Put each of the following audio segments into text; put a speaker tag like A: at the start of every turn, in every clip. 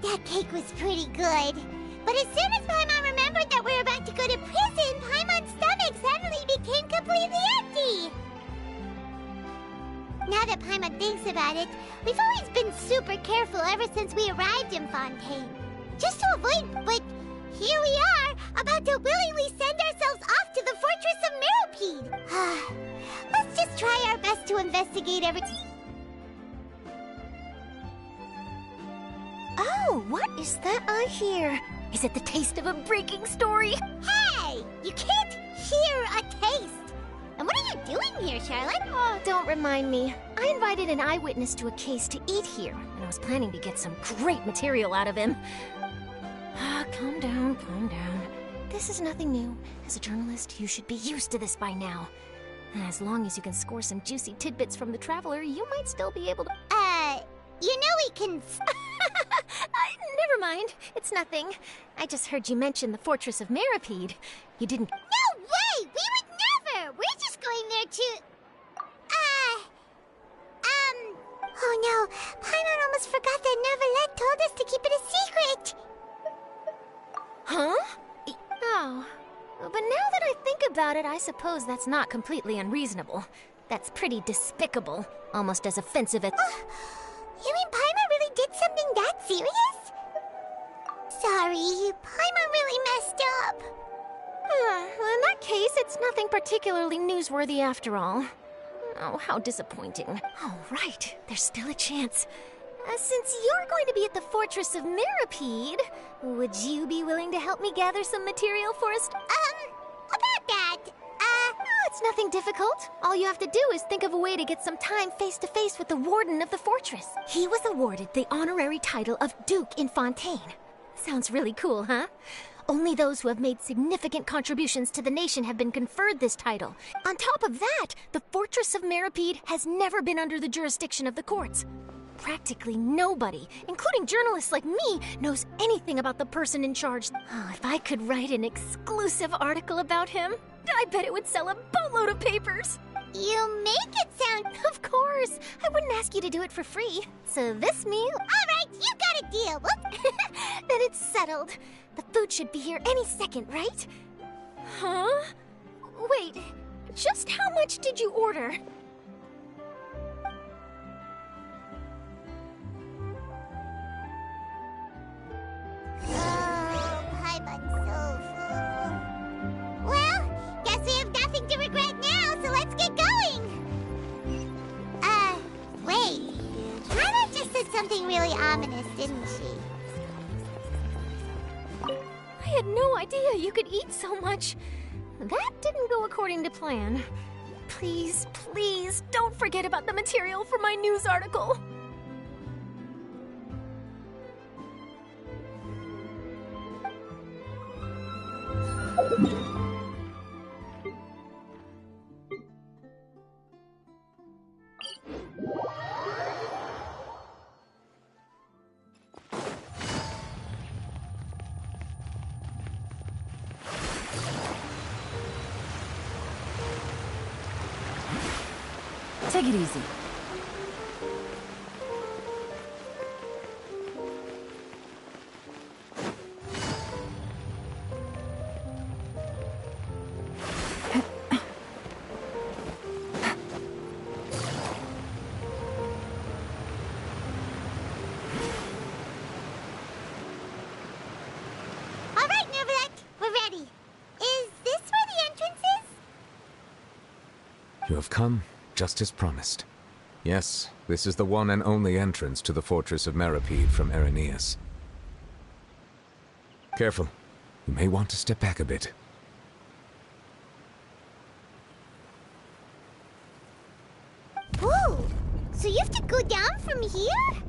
A: That cake was pretty good. But as soon as Paimon remembered that we were about to go to prison, Paimon's stomach suddenly became completely empty. Now that Paimon thinks about it, we've always been super careful ever since we arrived in Fontaine. Just to avoid, but here we are, about to willingly send ourselves off to the Fortress of Meropide. Let's just try our best to investigate everything.
B: Oh, what is that I hear? Is it the taste of a breaking story?
A: Hey! You can't hear a taste! And what are you doing here, Charlotte?
B: Oh, don't remind me. I invited an eyewitness to a case to eat here, and I was planning to get some great material out of him. Calm down, calm down. This is nothing new. As a journalist, you should be used to this by now. As long as you can score some juicy tidbits from the Traveler, you might still be able to...
A: You know we can...
B: Never mind. It's nothing. I just heard you mention the Fortress of Meropide. You didn't...
A: No way! We would never! We're just going there to... Oh no, Paimon almost forgot that Neverlet told us to keep it a secret!
B: Huh? Oh. But now that I think about it, I suppose that's not completely unreasonable. That's pretty despicable. Almost as offensive as...
A: You mean Paimon really did something that serious? Sorry, Paimon really messed up.
B: Well, in that case, it's nothing particularly newsworthy after all. Oh, how disappointing. Oh, right. There's still a chance. Since you're going to be at the Fortress of Meropide, would you be willing to help me gather some material for us?
A: About that,
B: it's nothing difficult. All you have to do is think of a way to get some time face-to-face with the Warden of the Fortress. He was awarded the honorary title of Duke in Fontaine. Sounds really cool, huh? Only those who have made significant contributions to the nation have been conferred this title. On top of that, the Fortress of Meropide has never been under the jurisdiction of the courts. Practically nobody, including journalists like me, knows anything about the person in charge. Oh, if I could write an exclusive article about him, I bet it would sell a boatload of papers.
A: You make it sound...
B: Of course. I wouldn't ask you to do it for free. So this meal...
A: Alright, you got a deal.
B: Then it's settled. The food should be here any second, right? Huh? Wait, just how much did you order?
A: Oh, Paimon's so full. Well, guess we have nothing to regret now, so let's get going. Wait. Paimon just said something really ominous, didn't she?
B: I had no idea you could eat so much. That didn't go according to plan. Please, please, don't forget about the material for my news article.
C: Take it easy.
A: All right, Neverlet, we're ready. Is this where the entrance is?
D: You have come just as promised. Yes, this is the one and only entrance to the Fortress of Meropide from Irenaeus. Careful. You may want to step back a bit.
A: Ooh, so you have to go down from here?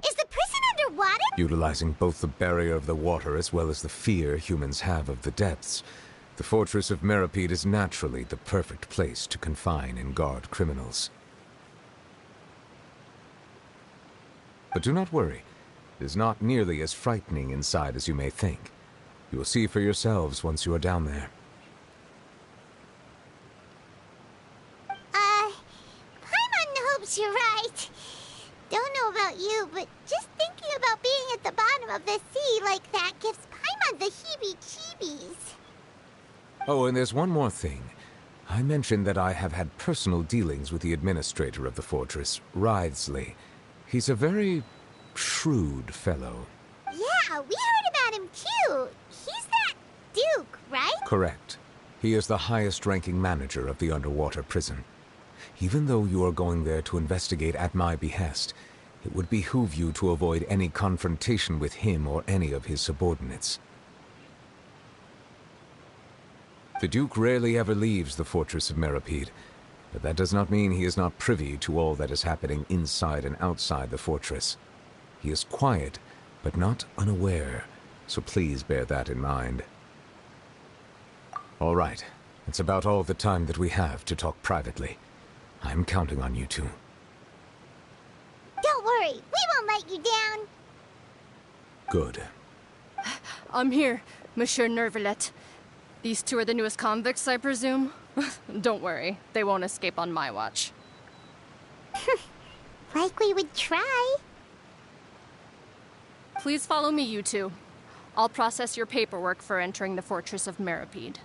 A: Is the prison underwater?
D: Utilizing both the barrier of the water as well as the fear humans have of the depths, the Fortress of Meropide is naturally the perfect place to confine and guard criminals. But do not worry. It is not nearly as frightening inside as you may think. You will see for yourselves once you are down there.
A: Paimon hopes you're right. Don't know about you, but just thinking about being at the bottom of the sea like that gives Paimon the heebie-jeebies.
D: Oh, and there's one more thing. I mentioned that I have had personal dealings with the administrator of the fortress, Wriothesley. He's a very shrewd fellow.
A: Yeah, we heard about him too. He's that Duke, right?
D: Correct. He is the highest-ranking manager of the underwater prison. Even though you are going there to investigate at my behest, it would behoove you to avoid any confrontation with him or any of his subordinates. The Duke rarely ever leaves the fortress of Meripede, but that does not mean he is not privy to all that is happening inside and outside the fortress. He is quiet, but not unaware, so please bear that in mind. All right, it's about all the time that we have to talk privately. I'm counting on you two.
A: Don't worry, we won't let you down.
D: Good.
E: I'm here, Monsieur Nervalet. These two are the newest convicts, I presume? Don't worry, they won't escape on my watch.
A: Like we would try.
E: Please follow me, you two. I'll process your paperwork for entering the Fortress of Meripede.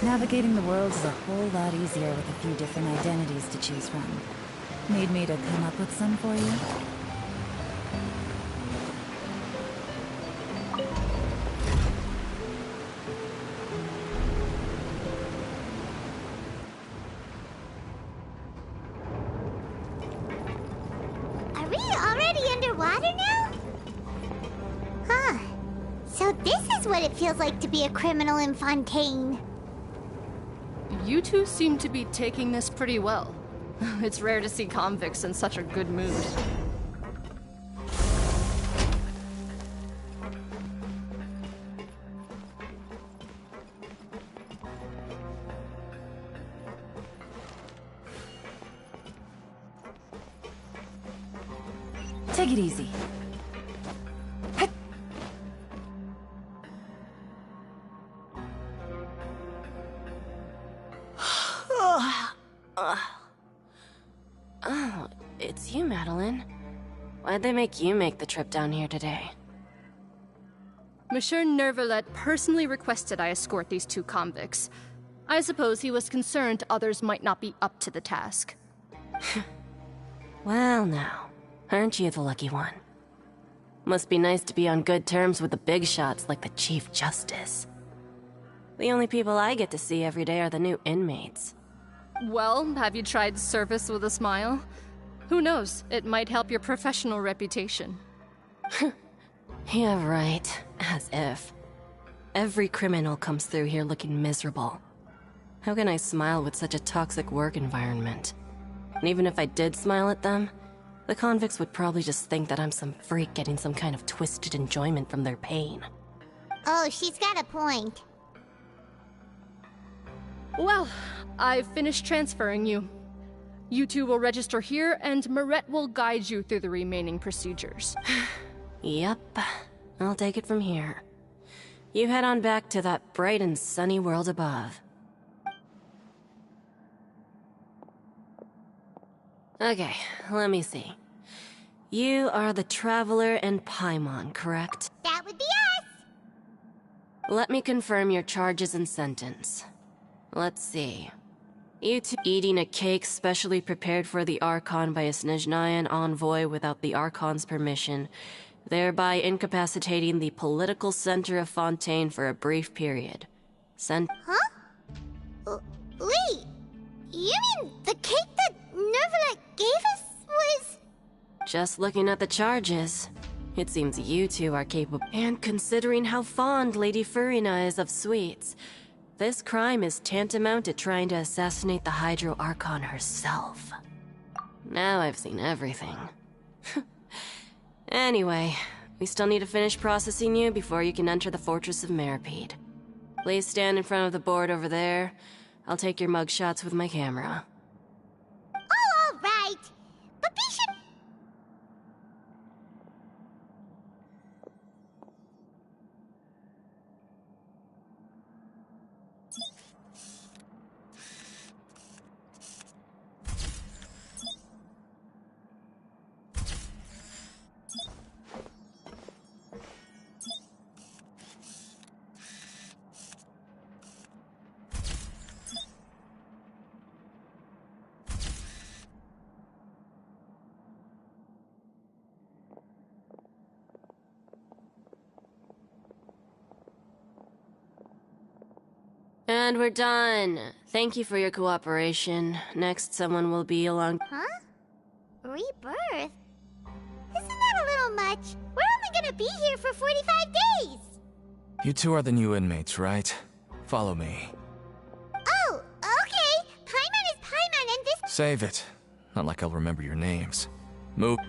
C: Navigating the world is a whole lot easier with a few different identities to choose from. Need me to come up with some for you?
A: Are we already underwater now? Huh. So this is what it feels like to be a criminal in Fontaine.
E: You two seem to be taking this pretty well. It's rare to see convicts in such a good mood.
C: Take it easy.
F: Oh, it's you, Madeline. Why'd they make you make the trip down here today?
E: Monsieur Nervalet personally requested I escort these two convicts. I suppose he was concerned others might not be up to the task.
F: Well now, aren't you the lucky one? Must be nice to be on good terms with the big shots like the Chief Justice. The only people I get to see every day are the new inmates.
E: Well, have you tried service with a smile? Who knows, it might help your professional reputation.
F: Yeah, right. As if. Every criminal comes through here looking miserable. How can I smile with such a toxic work environment? And even if I did smile at them, the convicts would probably just think that I'm some freak getting some kind of twisted enjoyment from their pain.
A: Oh, she's got a point.
E: Well, I've finished transferring you. You two will register here, and Marette will guide you through the remaining procedures.
F: Yep, I'll take it from here. You head on back to that bright and sunny world above. Okay, let me see. You are the Traveler and Paimon, correct?
A: That would be us!
F: Let me confirm your charges and sentence. Let's see. You two eating a cake specially prepared for the Archon by a Snezhnayan envoy without the Archon's permission, thereby incapacitating the political center of Fontaine for a brief period.
A: Huh? Wait, you mean the cake that Nervalet gave us was...
F: Just looking at the charges, it seems you two are capable. And considering how fond Lady Furina is of sweets, this crime is tantamount to trying to assassinate the Hydro Archon herself. Now I've seen everything. Anyway, we still need to finish processing you before you can enter the Fortress of Meripede. Please stand in front of the board over there. I'll take your mugshots with my camera. And we're done. Thank you for your cooperation. Next, someone will be along.
A: Huh? Rebirth? Isn't that a little much? We're only gonna be here for 45 days!
G: You two are the new inmates, right? Follow me.
A: Oh, okay! Paimon is Paimon and this—
G: Save it. Not like I'll remember your names. Move.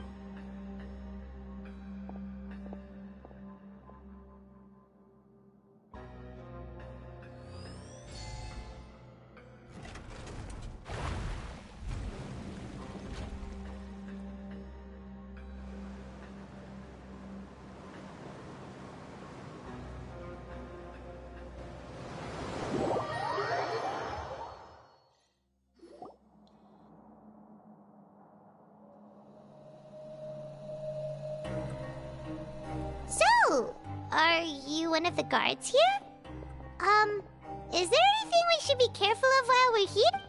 A: So, are you one of the guards here? Is there anything we should be careful of while we're here?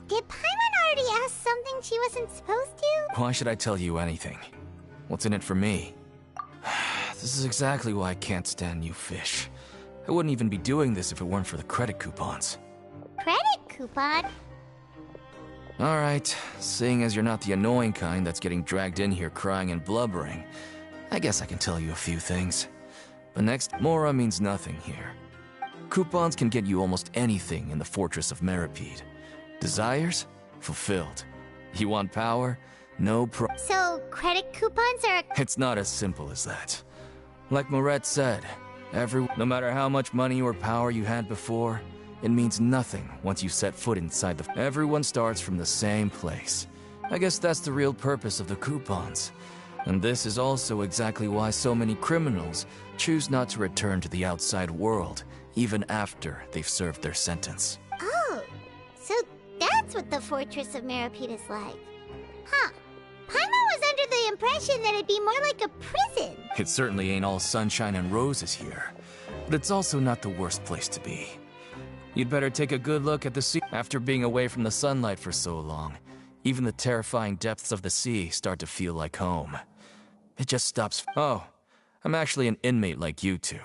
A: Did Paimon already ask something she wasn't supposed to?
G: Why should I tell you anything? What's in it for me? This is exactly why I can't stand you fish. I wouldn't even be doing this if it weren't for the credit coupons.
A: Credit coupon?
G: Alright, seeing as you're not the annoying kind that's getting dragged in here crying and blubbering, I guess I can tell you a few things. But next, Mora means nothing here. Coupons can get you almost anything in the Fortress of Meripede. Desires? Fulfilled. You want power? No pro-
A: So, credit coupons are—
G: It's not as simple as that. Like Moret said, no matter how much money or power you had before, it means nothing once you set foot inside the— Everyone starts from the same place. I guess that's the real purpose of the coupons. And this is also exactly why so many criminals choose not to return to the outside world, even after they've served their sentence.
A: Oh, so that's what the Fortress of Meripede is like. Huh. Paimon was under the impression that it'd be more like a prison.
G: It certainly ain't all sunshine and roses here, but it's also not the worst place to be. You'd better take a good look at the sea. After being away from the sunlight for so long, even the terrifying depths of the sea start to feel like home. It just stops. Oh, I'm actually an inmate like you two.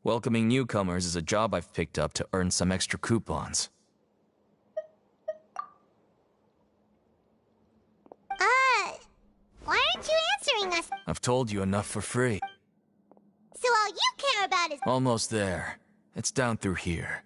G: Welcoming newcomers is a job I've picked up to earn some extra coupons.
A: Why aren't you answering us?
G: I've told you enough for free.
A: So all you care about is—
G: Almost there. It's down through here.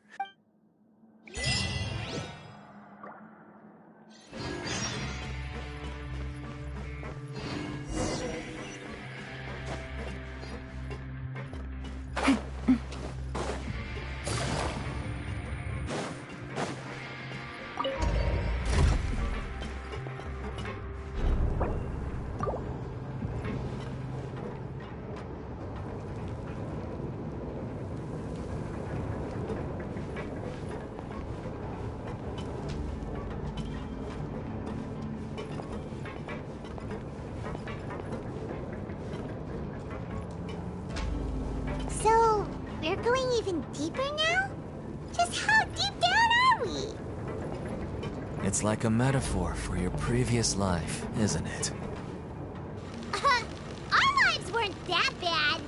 A: So, we're going even deeper now? Just how deep down are we?
G: It's like a metaphor for your previous life, isn't it?
A: Our lives weren't that bad.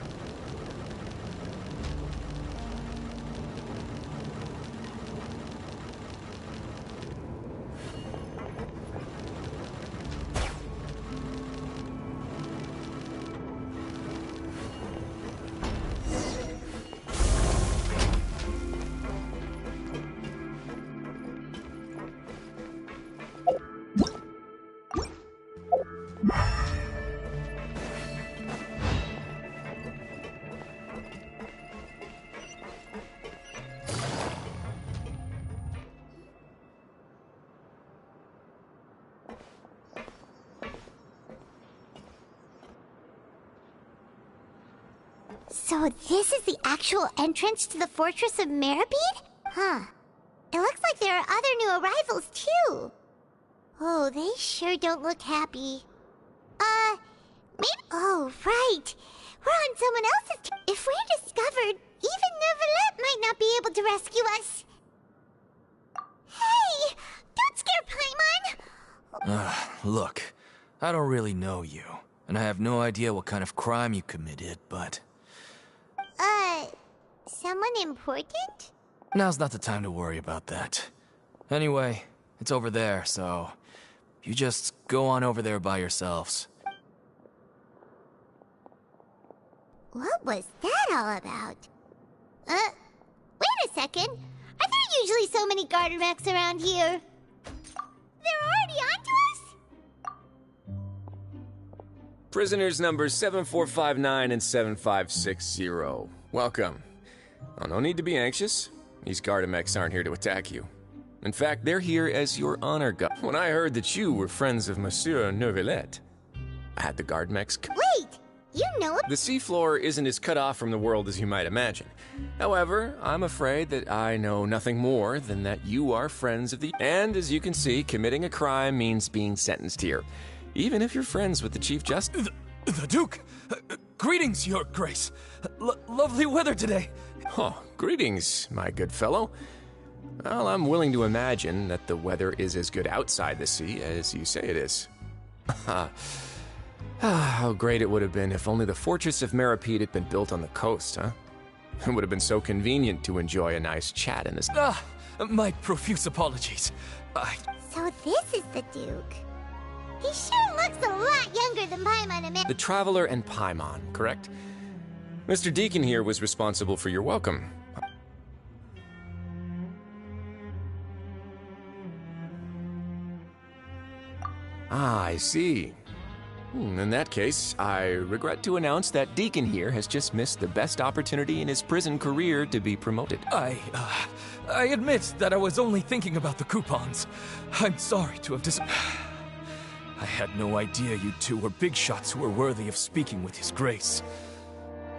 A: So this is the actual entrance to the Fortress of Meripede? Huh. It looks like there are other new arrivals, too. Oh, they sure don't look happy. Maybe— Oh, right. We're on someone else's— If we're discovered, even Neuvillette might not be able to rescue us. Hey! Don't scare Paimon!
G: Look, I don't really know you. And I have no idea what kind of crime you committed, but...
A: Someone important?
G: Now's not the time to worry about that. Anyway, it's over there, so... You just go on over there by yourselves.
A: What was that all about? Wait a second. Are there usually so many garter mechs around here? They're already onto us?
H: Prisoners numbers 7459 and 7560. Welcome. Oh, no need to be anxious. These Gardamex aren't here to attack you. In fact, they're here as your honor guard. When I heard that you were friends of Monsieur Neuvillette, I had the Gardamex...
A: Wait! You know him?
H: The seafloor isn't as cut off from the world as you might imagine. However, I'm afraid that I know nothing more than that you are friends of the... And as you can see, committing a crime means being sentenced here. Even if you're friends with the Chief Justice...
G: The Duke! Greetings, Your Grace. Lovely weather today.
H: Oh, greetings, my good fellow. Well, I'm willing to imagine that the weather is as good outside the sea as you say it is. How great it would have been if only the Fortress of Meripede had been built on the coast, huh? It would have been so convenient to enjoy a nice chat in this...
G: My profuse apologies.
A: So this is the Duke. He sure looks a lot younger than Paimon and
H: The Traveler and Paimon, correct? Mr. Deacon here was responsible for your welcome. Ah, I see. In that case, I regret to announce that Deacon here has just missed the best opportunity in his prison career to be promoted.
G: I admit that I was only thinking about the coupons. I'm sorry to have I had no idea you two were big shots who were worthy of speaking with His Grace.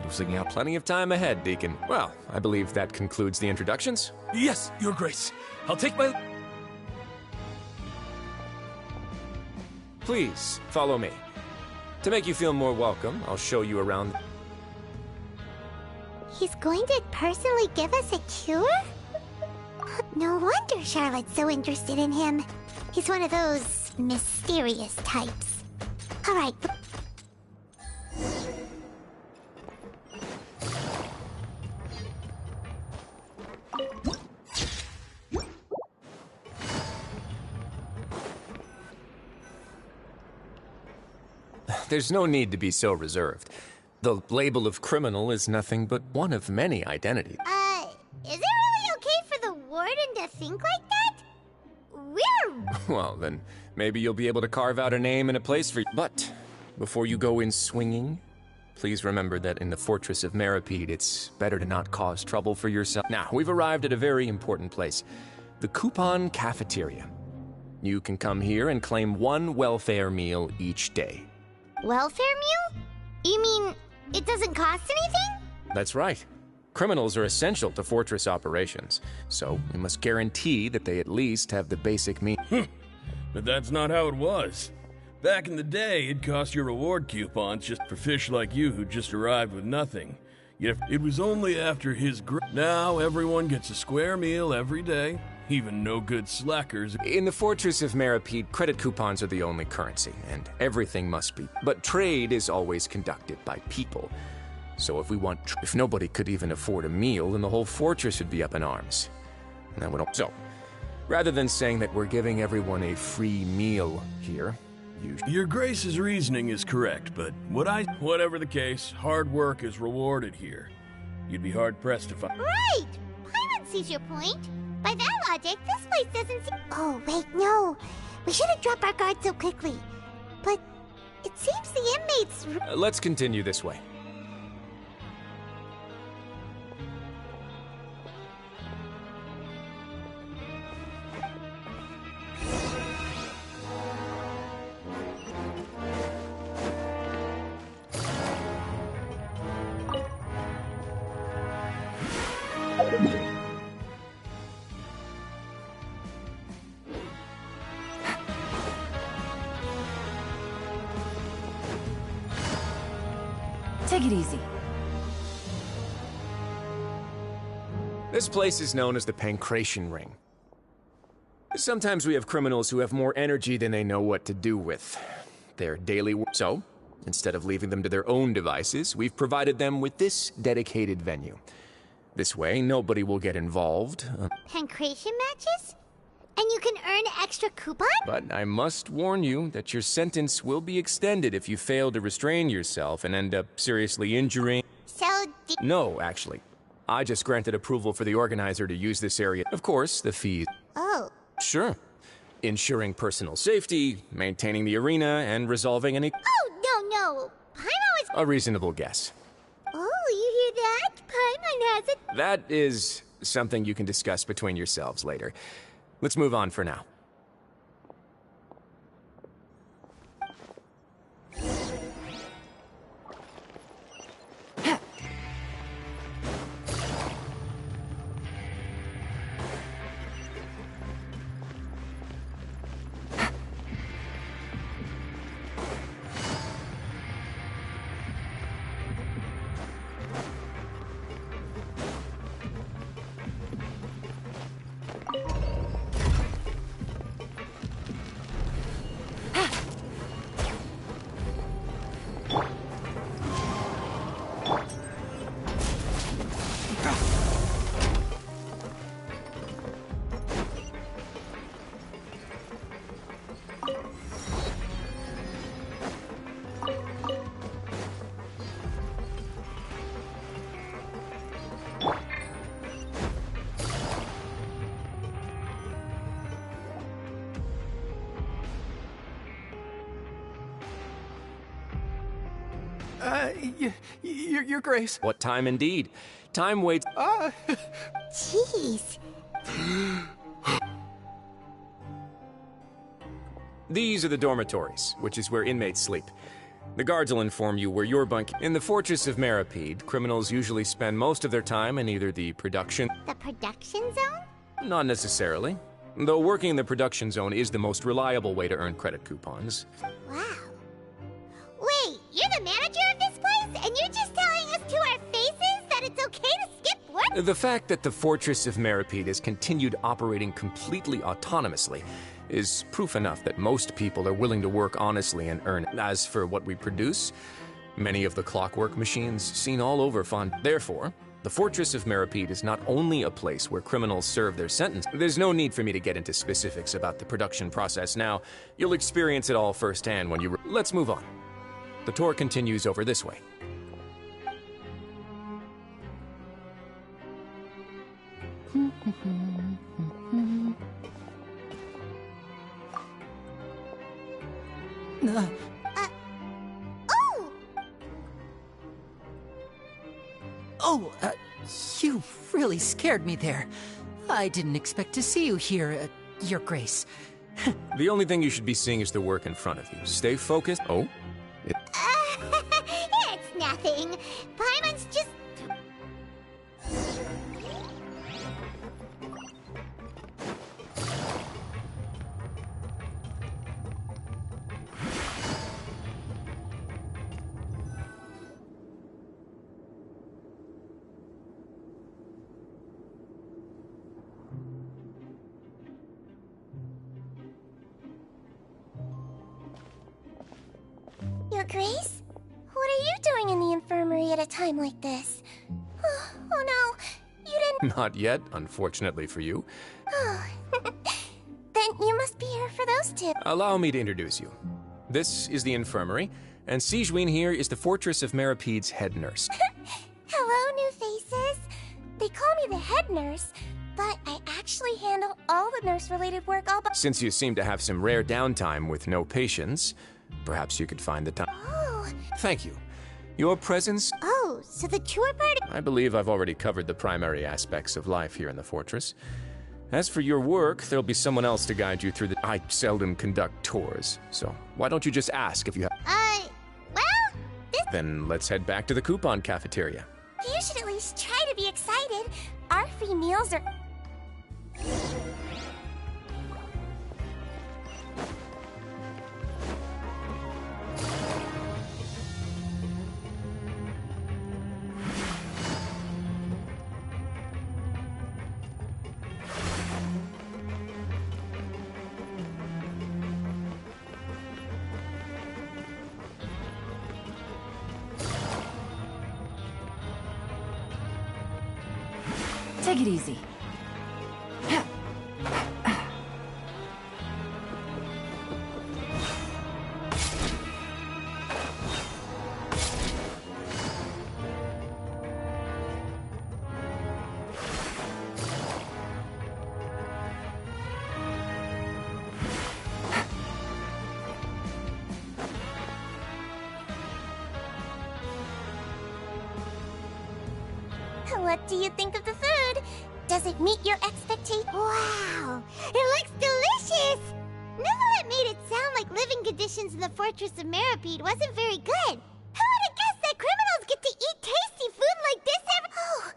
H: Losing out plenty of time ahead, Deacon. Well, I believe that concludes the introductions.
G: Yes, Your Grace. I'll take my...
H: Please, follow me. To make you feel more welcome, I'll show you around...
A: He's going to personally give us a cure? No wonder Charlotte's so interested in him. He's one of those mysterious types. All right.
H: There's no need to be so reserved. The label of criminal is nothing but one of many identities.
A: Is it really okay for the warden to think like that? We're...
H: Well, then, maybe you'll be able to carve out a name and a place for you. But, before you go in swinging, please remember that in the Fortress of Meripede, it's better to not cause trouble for yourself. Now, we've arrived at a very important place. The Coupon Cafeteria. You can come here and claim one welfare meal each day.
A: Welfare meal? You mean it doesn't cost anything?
H: That's right. Criminals are essential to Fortress operations, so we must guarantee that they at least have the basic meal.
I: But that's not how it was. Back in the day, it cost your reward coupons just for fish like you who just arrived with nothing. Yet it was only after his Now everyone gets a square meal every day. Even no good slackers.
H: In the Fortress of Meripede, credit coupons are the only currency, and everything must be. But trade is always conducted by people. So if nobody could even afford a meal, then the whole fortress would be up in arms. And that would So, rather than saying that we're giving everyone a free meal here,
I: Your Grace's reasoning is correct, but whatever the case, hard work is rewarded here. You'd be hard-pressed to find...
A: Right! Paimon sees your point. By that logic, this place doesn't seem... Oh, wait, no. We shouldn't drop our guard so quickly. But it seems the inmates...
H: Let's continue this way.
C: Take it easy.
H: This place is known as the Pancration Ring. Sometimes we have criminals who have more energy than they know what to do with. Their daily work. So, Instead of leaving them to their own devices, we've provided them with this dedicated venue. This way, nobody will get involved.
A: Pancration matches? And you can earn extra coupons?
H: But I must warn you that your sentence will be extended if you fail to restrain yourself and end up seriously injuring...
A: So,
H: No, actually. I just granted approval for the organizer to use this area. Of course, the fees...
A: Oh.
H: Sure. Ensuring personal safety, maintaining the arena, and resolving any...
A: Oh, no. Paimon is...
H: A reasonable guess.
A: Oh, you hear that? Paimon has it.
H: That is something you can discuss between yourselves later. Let's move on for now.
J: Your Grace.
H: What time indeed? Time waits...
A: Jeez.
H: These are the dormitories, which is where inmates sleep. The guards will inform you where your bunk... In the Fortress of Meripede, criminals usually spend most of their time in either the production...
A: The production zone?
H: Not necessarily. Though working in the production zone is the most reliable way to earn credit coupons.
A: Wow. Wait, you're the manager of this place? And you're just telling us to our faces that it's okay to skip work?
H: The fact that the Fortress of Meripede has continued operating completely autonomously is proof enough that most people are willing to work honestly and earn. As for what we produce, many of the clockwork machines seen all over Therefore, the Fortress of Meripede is not only a place where criminals serve their sentence. There's no need for me to get into specifics about the production process now. You'll experience it all firsthand when you... Let's move on. The tour continues over this way.
J: You really scared me there. I didn't expect to see you here, Your Grace.
H: The only thing you should be seeing is the work in front of you. Stay focused. Oh?
A: It's nothing. Paimon's just... Your Grace? What are you doing in the infirmary at a time like this? Oh no, you didn't...
H: Not yet, unfortunately for you.
A: Oh. Then you must be here for those two.
H: Allow me to introduce you. This is the infirmary, and Sigewinne here is the Fortress of Meripede's head nurse.
A: Hello, new faces. They call me the head nurse, but I actually handle all the nurse-related work all by...
H: Since you seem to have some rare downtime with no patients, perhaps you could find the time.
A: Oh.
H: Thank you. Your presence...
A: Oh, so the tour part...
H: I believe I've already covered the primary aspects of life here in the fortress. As for your work, there'll be someone else to guide you through the... I seldom conduct tours, so why don't you just ask if you have...
A: Well, this...
H: Then let's head back to the coupon cafeteria.
A: You should at least try to be excited. Our free meals are...
C: Take it easy.
A: What do you think of the food? Does it meet your expectations? Wow, it looks delicious! Neverlet made it sound like living conditions in the Fortress of Meripede wasn't very good. Who would have guessed that criminals get to eat tasty food like this every— Oh,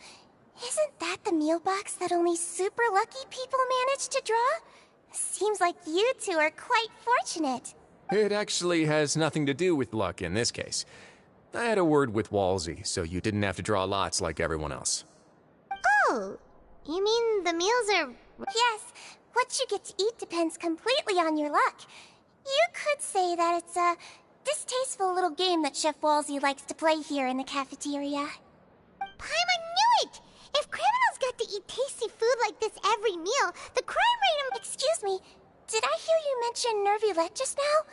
A: isn't that the meal box that only super lucky people manage to draw? Seems like you two are quite fortunate.
H: It actually has nothing to do with luck in this case. I had a word with Walsey, so you didn't have to draw lots like everyone else.
A: Oh, you mean the meals are— Yes, what you get to eat depends completely on your luck. You could say that it's a distasteful little game that Chef Walsey likes to play here in the cafeteria. Paimon knew it! If criminals got to eat tasty food like this every meal, the crime rate— Excuse me, did I hear you mention Nervulette just now?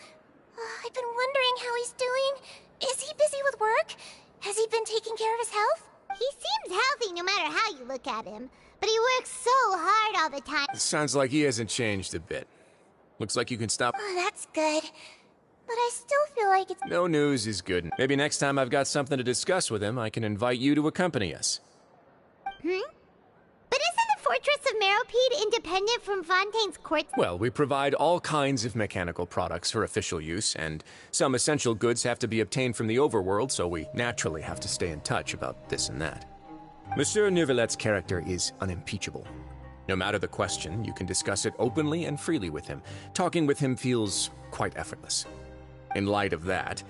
A: I've been wondering how he's doing. Is he busy with work? Has he been taking care of his health? He seems healthy no matter how you look at him, but he works so hard all the time.
H: Sounds like he hasn't changed a bit. Looks like you can stop.
A: Oh, that's good. But I still feel like it's—
H: No news is good. Maybe next time I've got something to discuss with him, I can invite you to accompany us.
A: But isn't the Fortress of Meripede independent from Fontaine's court?
H: Well, we provide all kinds of mechanical products for official use, and some essential goods have to be obtained from the overworld, so we naturally have to stay in touch about this and that. Monsieur Nervulet's character is unimpeachable. No matter the question, you can discuss it openly and freely with him. Talking with him feels quite effortless. In light of that,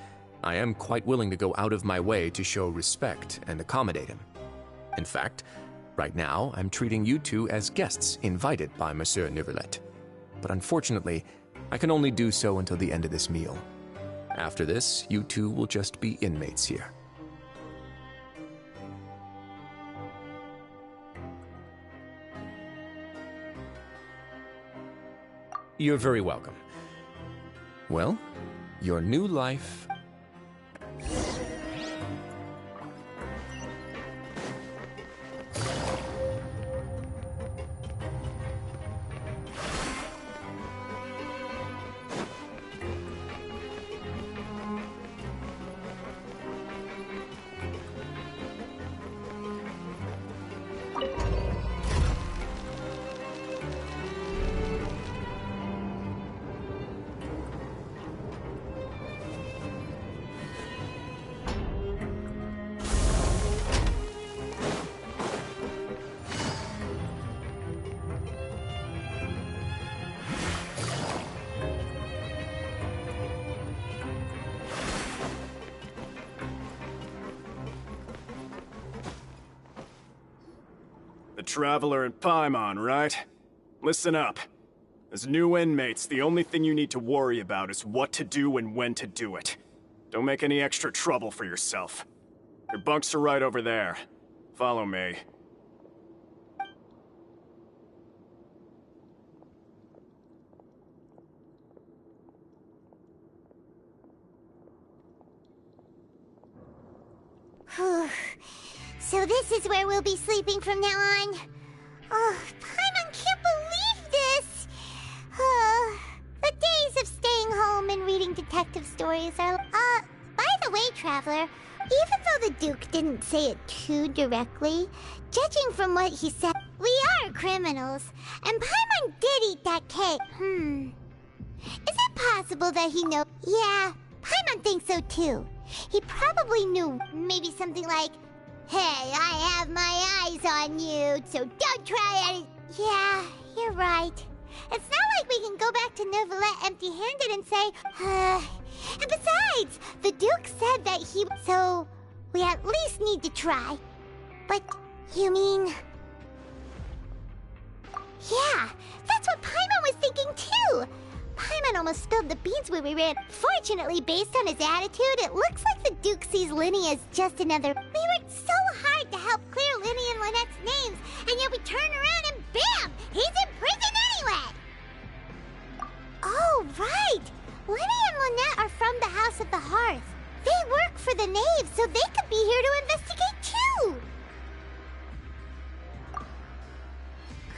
H: I am quite willing to go out of my way to show respect and accommodate him. In fact, right now, I'm treating you two as guests invited by Monsieur Nervulet. But unfortunately, I can only do so until the end of this meal. After this, you two will just be inmates here. You're very welcome. Well, your new life—
K: The Traveler and Paimon, right? Listen up. As new inmates, the only thing you need to worry about is what to do and when to do it. Don't make any extra trouble for yourself. Your bunks are right over there. Follow me.
A: So this is where we'll be sleeping from now on. Oh, Paimon can't believe this! The days of staying home and reading detective stories are— by the way, Traveler, even though the Duke didn't say it too directly, judging from what he said, we are criminals, and Paimon did eat that cake. Is it possible that he knows— Yeah, Paimon thinks so too. He probably knew maybe something like, "Hey, I have my eyes on you, so don't try any—" Yeah, you're right. It's not like we can go back to Nervulet empty-handed and say, And besides, the Duke said that he— So, we at least need to try. But, you mean— Yeah, that's what Paimon was thinking too! Paimon almost spilled the beans when we ran. Fortunately, based on his attitude, it looks like the Duke sees Linny as just another— We worked so hard to help clear Linny and Lynette's names, and yet we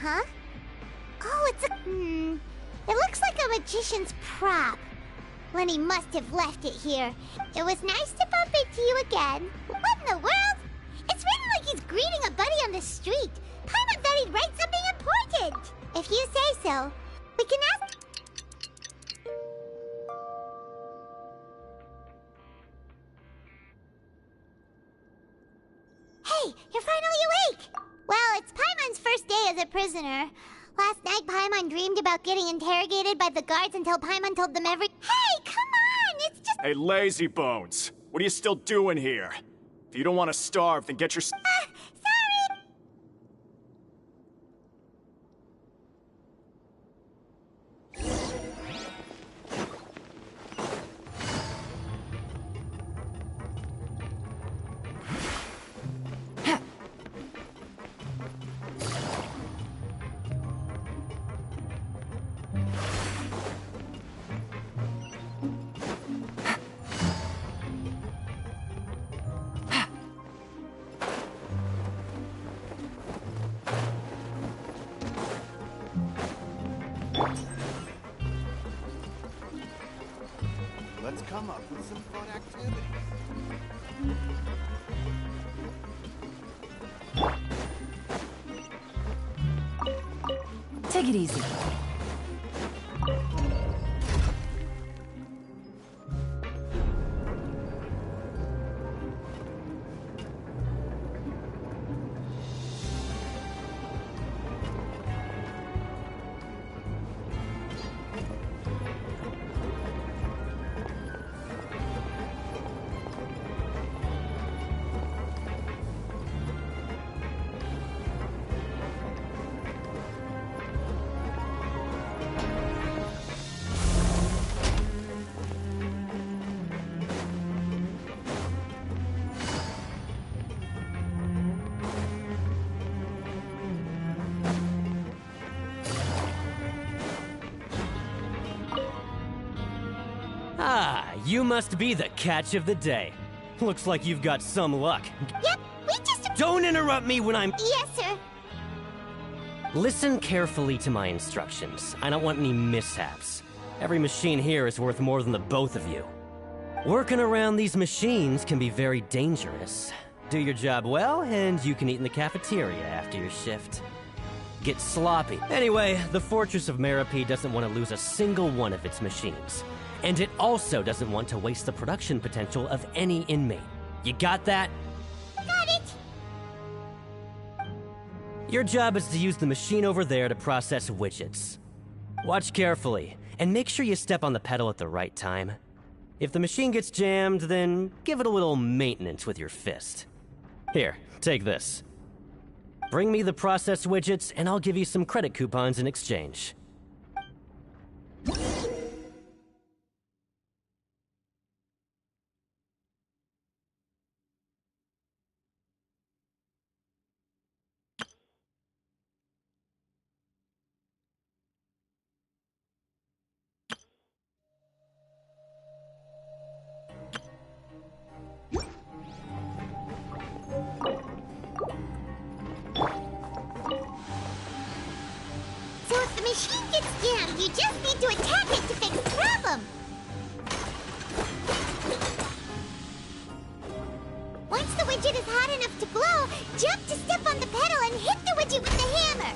A: Huh? Oh, it's a... It looks like a magician's prop. Lenny must have left it here. It was nice to bump into you again. What in the world? It's written like he's greeting a buddy on the street. Paimon thought he'd write something important. If you say so, we can ask... Hey, you're finally awake! Well, it's Paimon's first day as a prisoner. Last night, Paimon dreamed about getting interrogated by the guards until Paimon told them every... Hey, come on! It's just...
K: Hey, lazy bones! What are you still doing here? If you don't want to starve, then get your...
A: Sorry!
L: Let's come up with some fun activities.
C: Take it easy.
M: Ah, you must be the catch of the day. Looks like you've got some luck.
A: Yep, we just...
M: Don't interrupt me when I'm...
A: Yes, sir.
M: Listen carefully to my instructions. I don't want any mishaps. Every machine here is worth more than the both of you. Working around these machines can be very dangerous. Do your job well, and you can eat in the cafeteria after your shift. Get sloppy. Anyway, the Fortress of Meropide doesn't want to lose a single one of its machines. And it also doesn't want to waste the production potential of any inmate. You got that?
A: Got it!
M: Your job is to use the machine over there to process widgets. Watch carefully, and make sure you step on the pedal at the right time. If the machine gets jammed, then give it a little maintenance with your fist. Here, take this. Bring me the processed widgets, and I'll give you some credit coupons in exchange.
A: So if the machine gets jammed, you just need to attack it to fix the problem. Once the widget is hot enough to glow, jump to step on the pedal and hit the widget with the hammer.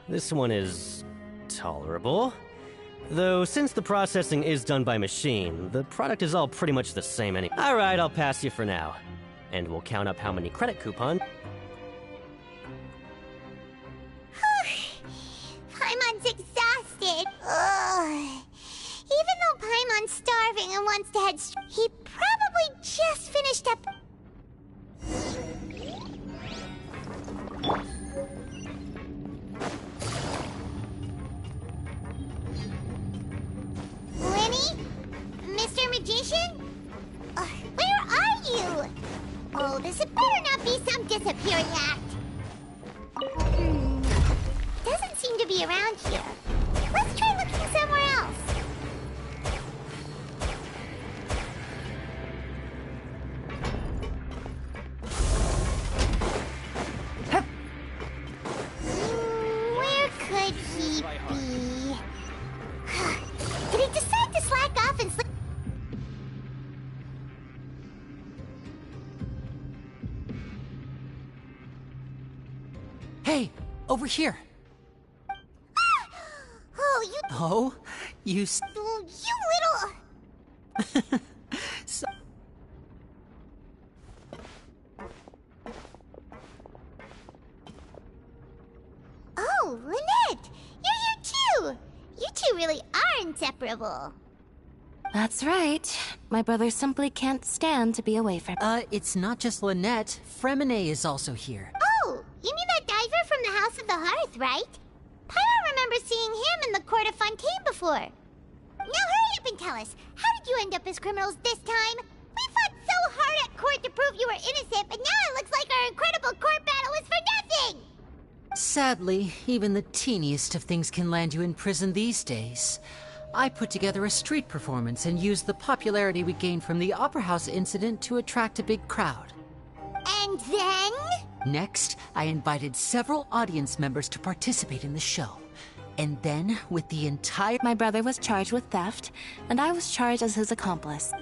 M: This one is tolerable. Though, since the processing is done by machine, the product is all pretty much the same anyway. Alright, I'll pass you for now. and we'll count up how many credit coupons.
A: Paimon's exhausted. Ugh. Even though Paimon's starving and wants to head he probably just finished up. Lenny? Mr. Magician? Where are you? Oh, this had better not be some disappearing act. Doesn't seem to be around here. Let's try looking somewhere else. Where could he be? Did he decide to slack off and sleep?
J: Hey, over here.
A: Oh, you...
J: Oh, you...
A: Oh, you little...
J: So...
A: Oh, Lynette! You're here too! You two really are inseparable.
B: That's right. My brother simply can't stand to be away from...
J: it's not just Lynette. Fremine is also here.
A: Oh, you mean that diver from the House of the Hearth, right? Pyro remembers seeing him in the Court of Fontaine before. Now hurry up and tell us, how did you end up as criminals this time? We fought so hard at court to prove you were innocent, but now it looks like our incredible court battle was for nothing!
J: Sadly, even the teeniest of things can land you in prison these days. I put together a street performance and used the popularity we gained from the Opera House incident to attract a big crowd.
A: And then?
J: Next, I invited several audience members to participate in the show. And then, with the entire...
B: My brother was charged with theft, and I was charged as his accomplice.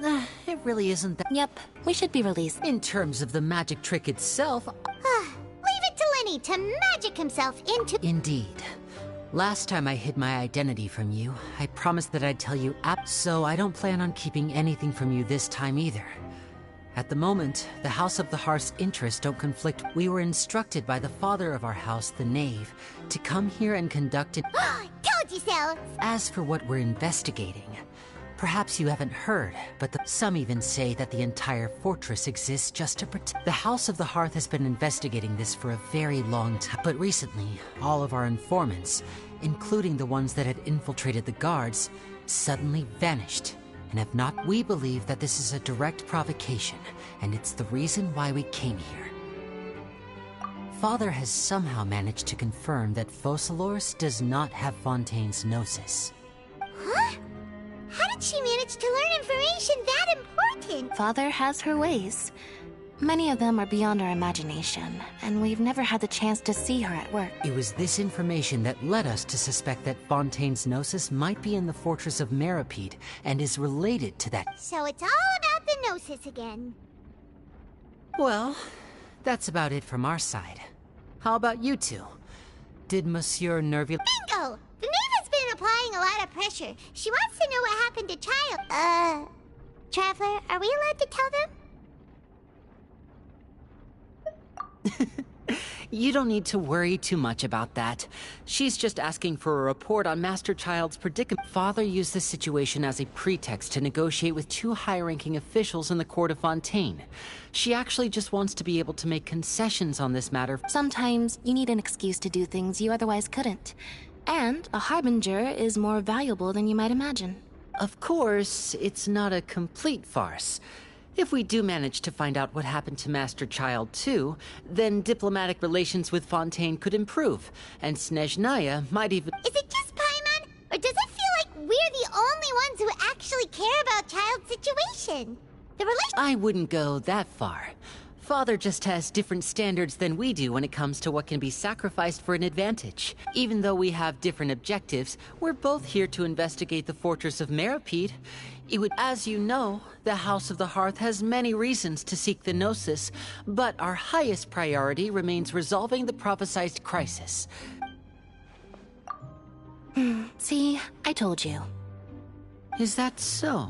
J: It really isn't that...
B: Yep, we should be released.
J: In terms of the magic trick itself...
A: Leave it to Lenny to magic himself into...
J: Indeed. Last time I hid my identity from you, I promised that I'd tell you so I don't plan on keeping anything from you this time either. At the moment, the House of the Hearth's interests don't conflict. We were instructed by the father of our house, the Knave, to come here and conduct it.
A: Told you so!
J: As for what we're investigating, perhaps you haven't heard, but some even say that the entire fortress exists just to protect. The House of the Hearth has been investigating this for a very long time, but recently, all of our informants, including the ones that had infiltrated the guards, suddenly vanished. And have not. We believe that this is a direct provocation, and it's the reason why we came here. Father has somehow managed to confirm that Focalors does not have Fontaine's Gnosis.
A: Huh? How did she manage to learn information that important?
B: Father has her ways. Many of them are beyond our imagination, and we've never had the chance to see her at work.
J: It was this information that led us to suspect that Fontaine's Gnosis might be in the fortress of Meripede and is related to that.
A: So it's all about the Gnosis again.
J: Well, that's about it from our side. How about you two? Did Monsieur Nervil...
A: Bingo! The Knave has been applying a lot of pressure. She wants to know what happened to Child. Traveler, are we allowed to tell them?
J: You don't need to worry too much about that. She's just asking for a report on Master Child's predicament. Father used this situation as a pretext to negotiate with two high-ranking officials in the court of Fontaine. She actually just wants to be able to make concessions on this matter.
B: Sometimes you need an excuse to do things you otherwise couldn't. And a harbinger is more valuable than you might imagine.
J: Of course, it's not a complete farce. If we do manage to find out what happened to Master Child too, then diplomatic relations with Fontaine could improve, and Snezhnaya might even—
A: Is it just Paimon? Or does it feel like we're the only ones who actually care about Child's situation? The relation—
J: I wouldn't go that far. Father just has different standards than we do when it comes to what can be sacrificed for an advantage. Even though we have different objectives, we're both here to investigate the fortress of Meripede. As you know, the House of the Hearth has many reasons to seek the Gnosis, but our highest priority remains resolving the prophesized crisis.
B: See, I told you.
J: Is that so?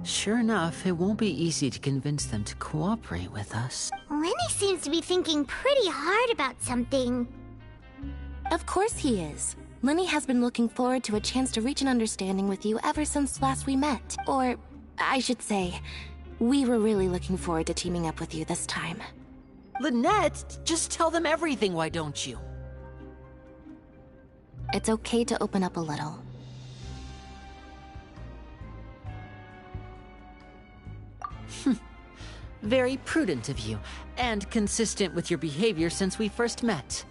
J: Sure enough, it won't be easy to convince them to cooperate with us.
A: Lenny seems to be thinking pretty hard about something.
B: Of course he is. Lenny has been looking forward to a chance to reach an understanding with you ever since last we met. Or, I should say, we were really looking forward to teaming up with you this time.
J: Lynette, just tell them everything, why don't you?
B: It's okay to open up a little.
J: Very prudent of you, and consistent with your behavior since we first met.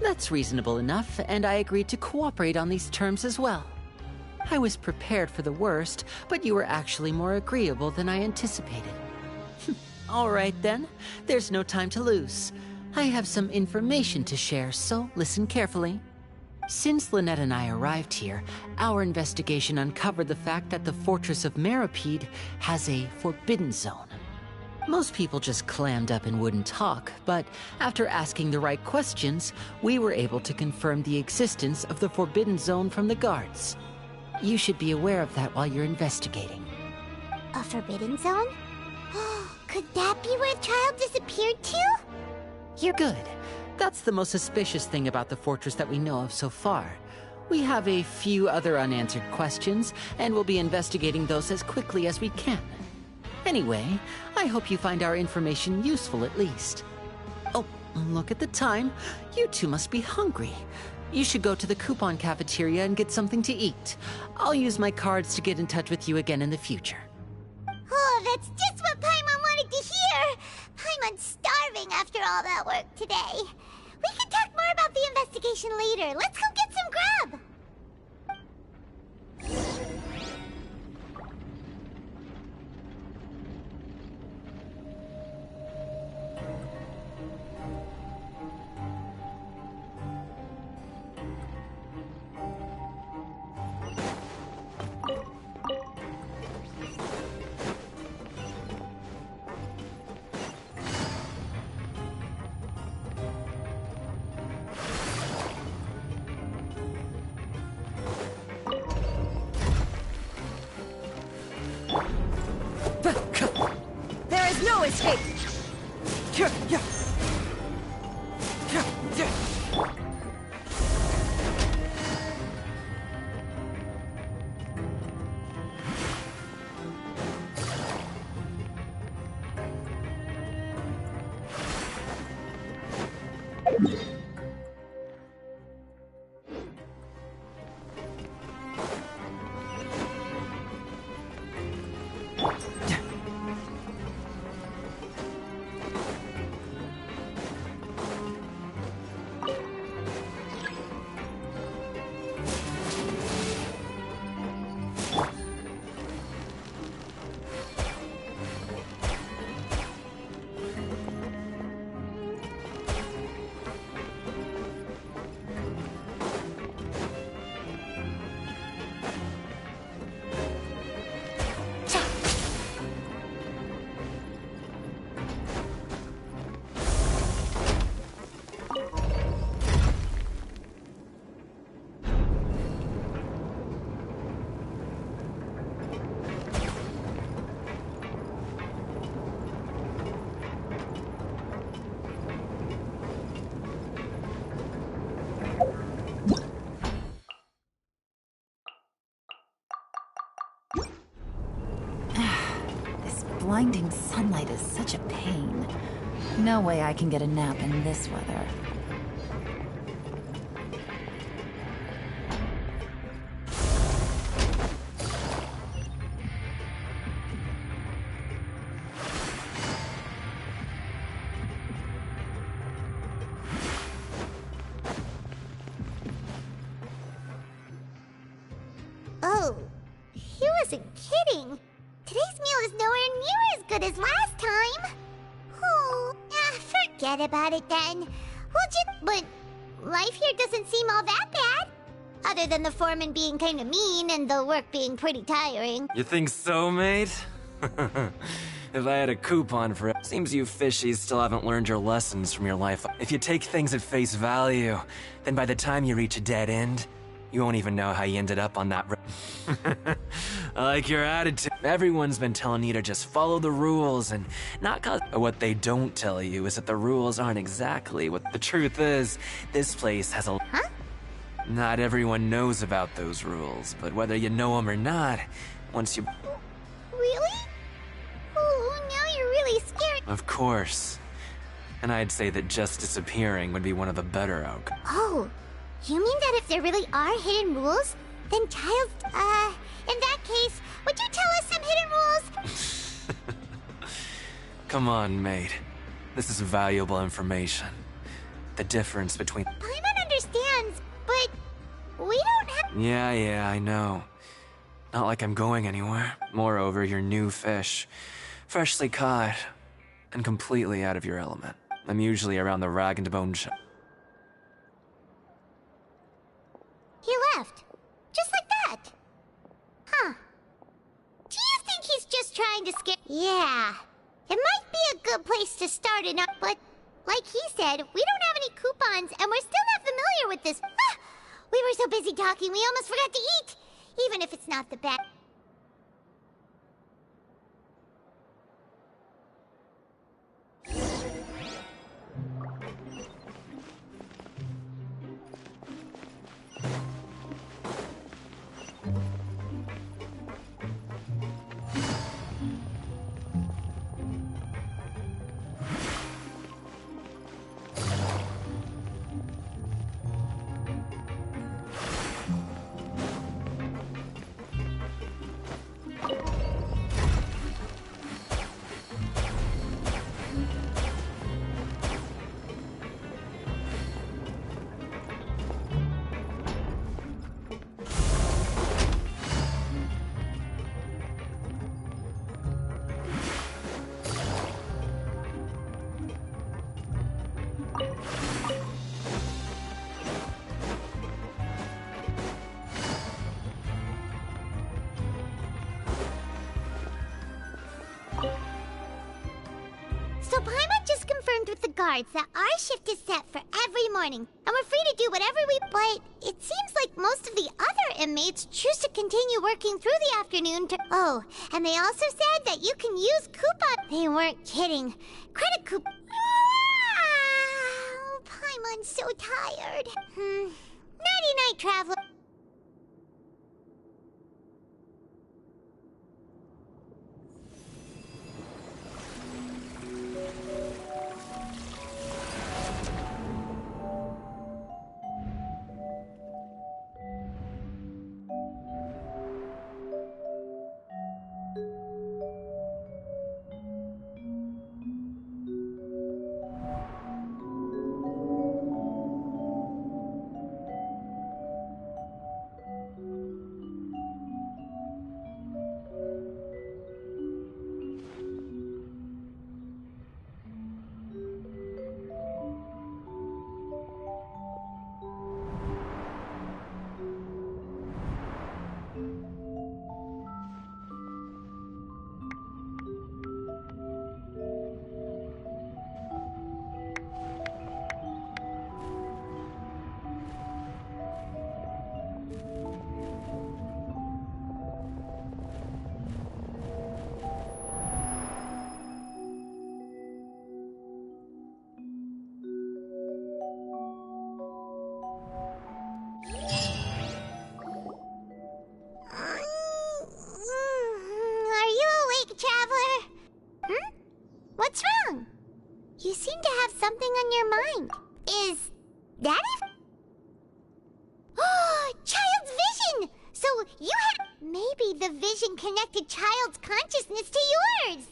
J: That's reasonable enough, and I agreed to cooperate on these terms as well. I was prepared for the worst, but you were actually more agreeable than I anticipated. All right then, there's no time to lose. I have some information to share, so listen carefully. Since Lynette and I arrived here, our investigation uncovered the fact that the Fortress of Meripede has a forbidden zone. Most people just clammed up and wouldn't talk, but after asking the right questions, we were able to confirm the existence of the forbidden zone from the guards. You should be aware of that while you're investigating.
A: A forbidden zone? Could that be where the child disappeared to?
J: You're good. That's the most suspicious thing about the fortress that we know of so far. We have a few other unanswered questions, and we'll be investigating those as quickly as we can. Anyway, I hope you find our information useful at least. Oh, look at the time. You two must be hungry. You should go to the coupon cafeteria and get something to eat. I'll use my cards to get in touch with you again in the future.
A: Oh, that's just what Paimon wanted to hear! Paimon's starving after all that work today. We can talk more about the investigation later. Let's go get some grub!
N: There is no escape!
C: Blinding sunlight is such a pain. No way I can get a nap in this weather.
A: Oh, he wasn't kidding. Today's meal is nowhere near as good as last time. Oh, forget about it then. But life here doesn't seem all that bad. Other than the foreman being kinda mean and the work being pretty tiring.
O: You think so, mate? If I had a coupon for it. Seems you fishies still haven't learned your lessons from your life. If you take things at face value, then by the time you reach a dead end, You won't even know how you ended up on that I like your attitude. Everyone's been telling you to just follow the rules and not cause... What they don't tell you is that the rules aren't exactly what the truth is. This place has a...
A: Huh?
O: Not everyone knows about those rules, but whether you know them or not, once you...
A: Really? Oh, now you're really scared.
O: Of course. And I'd say that just disappearing would be one of the better outcomes.
A: Oh, you mean that if there really are hidden rules, then Childs, in that case, would you tell us some hidden rules?
O: Come on, mate. This is valuable information. The difference between...
A: Paimon understands, but we don't have...
O: Yeah, I know. Not like I'm going anywhere. Moreover, you're new fish. Freshly caught. And completely out of your element. I'm usually around the rag and bone shop.
A: He left. Just like that. Huh. Do you think he's just trying to scare... Yeah. It might be a good place to start it up, but... Like he said, we don't have any coupons, and we're still not familiar with this. Ah, we were so busy talking, we almost forgot to eat. Even if it's not the best. So Paimon just confirmed with the guards that our shift is set for every morning, and we're free to do whatever we... But it seems like most of the other inmates choose to continue working through the afternoon to... Oh, and they also said that you can use coupon... They weren't kidding. Credit coupon... Ah, Paimon's so tired. Nighty-night, traveler. What's wrong? You seem to have something on your mind. Is that it? Oh, Child's vision! So you had... Maybe the vision connected Child's consciousness to yours.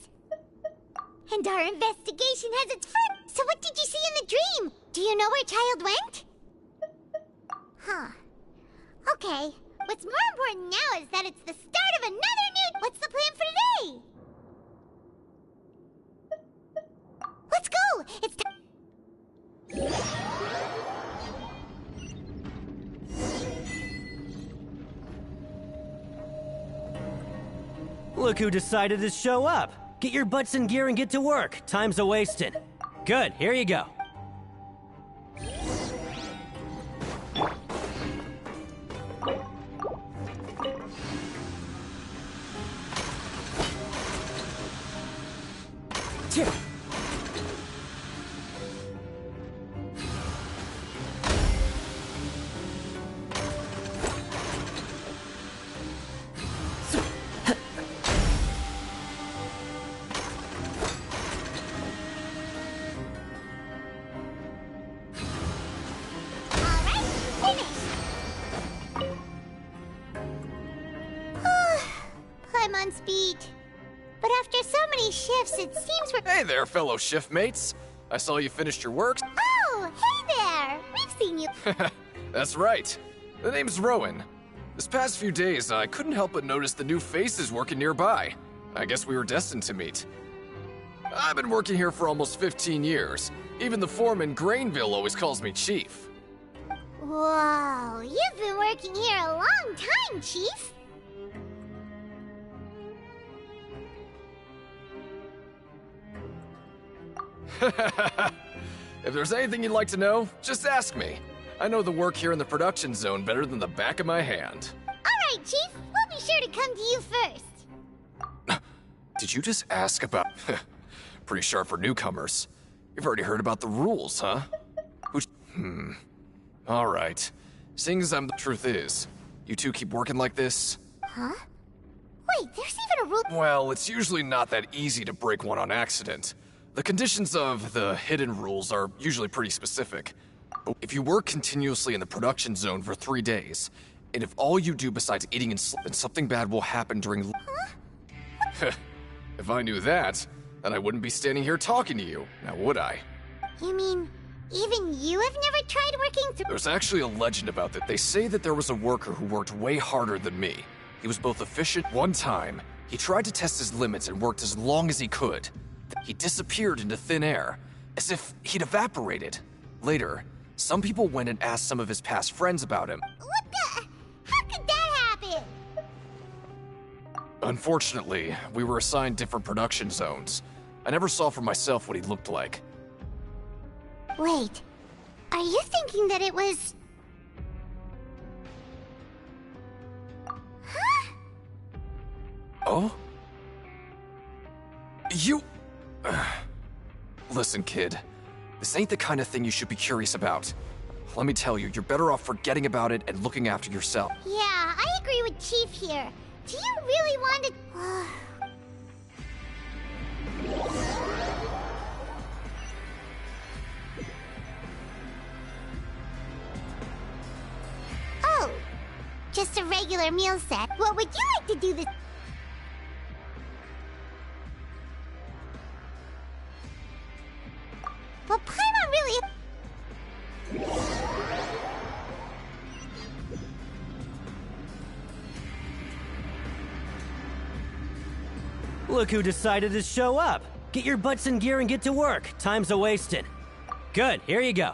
A: And our investigation has its first... So what did you see in the dream? Do you know where Child went? Huh. Okay. What's more important now is that it's the start of another new... What's the plan for today? Let's go! It's time.
M: Look who decided to show up. Get your butts in gear and get to work. Time's a-wasting. Good, here you go.
A: I'm on speed. But after so many shifts, it seems we're—
P: Hey there, fellow shift mates. I saw you finished your work.
A: Oh, hey there! We've seen you.
P: That's right. The name's Rowan. This past few days, I couldn't help but notice the new faces working nearby. I guess we were destined to meet. I've been working here for almost 15 years. Even the foreman, Grainville, always calls me Chief.
A: Whoa, you've been working here a long time, Chief.
P: If there's anything you'd like to know, just ask me. I know the work here in the production zone better than the back of my hand.
A: All right, Chief. We'll be sure to come to you first.
P: Did you just ask about... Pretty sharp for newcomers. You've already heard about the rules, huh? All right. Seeing as the truth is, you two keep working like this?
A: Huh? Wait, there's even a rule—
P: Well, it's usually not that easy to break one on accident. The conditions of the hidden rules are usually pretty specific. But if you work continuously in the production zone for 3 days, and if all you do besides eating and sleeping, something bad will happen during— Huh? If I knew that, then I wouldn't be standing here talking to you, now would I?
A: You mean, even you have never tried working through—
P: There's actually a legend about that. They say that there was a worker who worked way harder than me. He was both efficient— One time, he tried to test his limits and worked as long as he could. He disappeared into thin air, as if he'd evaporated. Later, some people went and asked some of his past friends about him.
A: What the— How could that happen?
P: Unfortunately, we were assigned different production zones. I never saw for myself what he looked like.
A: Wait, are you thinking that it was— Huh?
P: Oh? You... Listen, kid. This ain't the kind of thing you should be curious about. Let me tell you, you're better off forgetting about it and looking after yourself.
A: Yeah, I agree with Chief here. Do you really want to— Oh, just a regular meal set. What would you like to do this— Well, Paimon really—
M: Look who decided to show up. Get your butts in gear and get to work. Time's a-wasting. Good, here you go.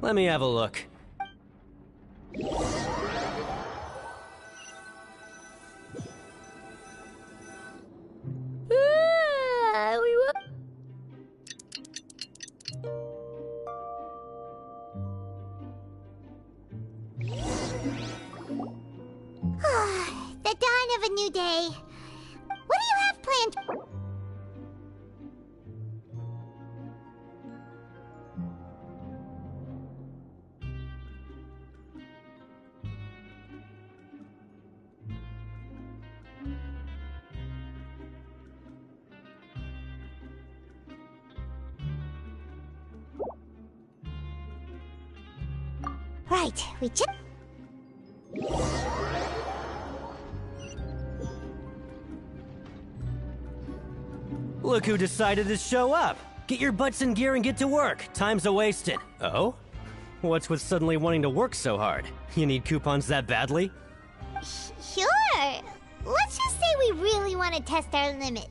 M: Let me have a look.
A: The dawn of a new day. What do you have planned? Right, we just—
M: Look who decided to show up. Get your butts in gear and get to work. Time's a-wasting. Oh? What's with suddenly wanting to work so hard? You need coupons that badly?
A: Sure. Let's just say we really want to test our limits.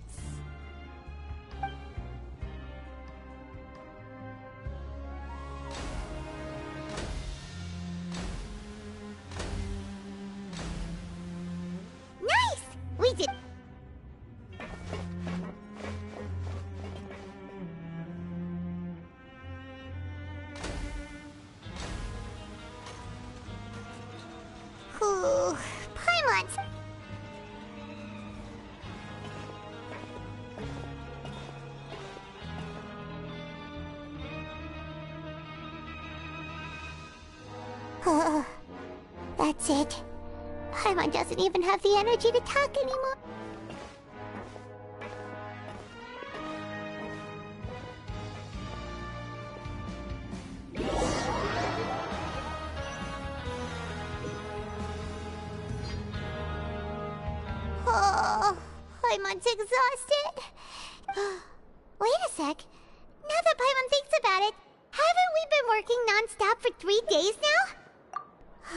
A: That's it. Paimon doesn't even have the energy to talk anymore. Oh, Paimon's exhausted. Wait a sec. Now that Paimon thinks about it, haven't we been working non-stop for 3 days now?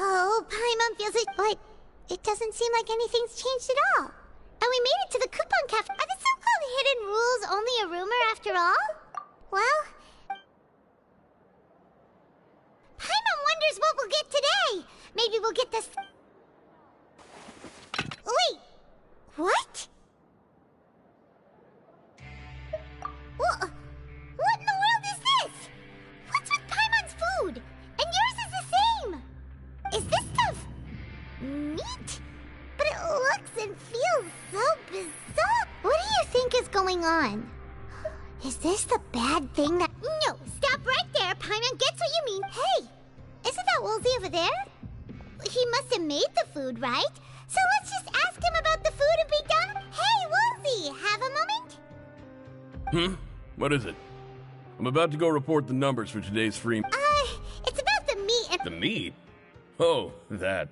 A: Oh, Paimon feels it, but it doesn't seem like anything's changed at all. And we made it to the coupon cafe. Are the so-called hidden rules only a rumor after all? Well, Paimon wonders what we'll get today. Maybe we'll get this. Wait, what? What in the world is this? What's with Paimon's food? And yours is the same. Is this stuff meat? But it looks and feels so bizarre. What do you think is going on? Is this the bad thing that... No, stop right there. Paimon gets what you mean. Hey, isn't that Woolsey over there? He must have made the food, right? So let's just ask him about the food and be done. Hey, Woolsey, have a moment?
I: What is it? I'm about to go report the numbers for today's free...
A: It's about the meat and...
I: The meat? Oh, that.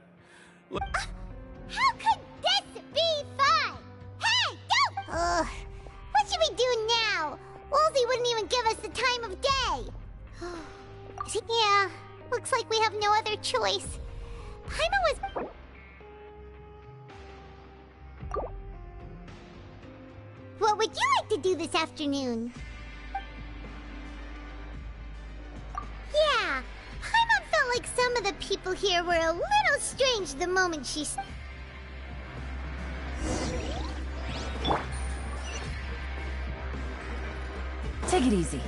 A: How could this be fun? Hey, don't! What should we do now? Woolsey wouldn't even give us the time of day. Yeah, looks like we have no other choice. Paimon was... What would you like to do this afternoon? Yeah, Paimon felt like some of the people here were a little strange the moment she...
C: Take it easy.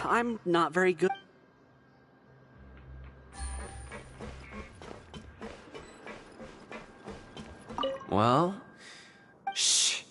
Q: I'm not very good.
O: Well, shh.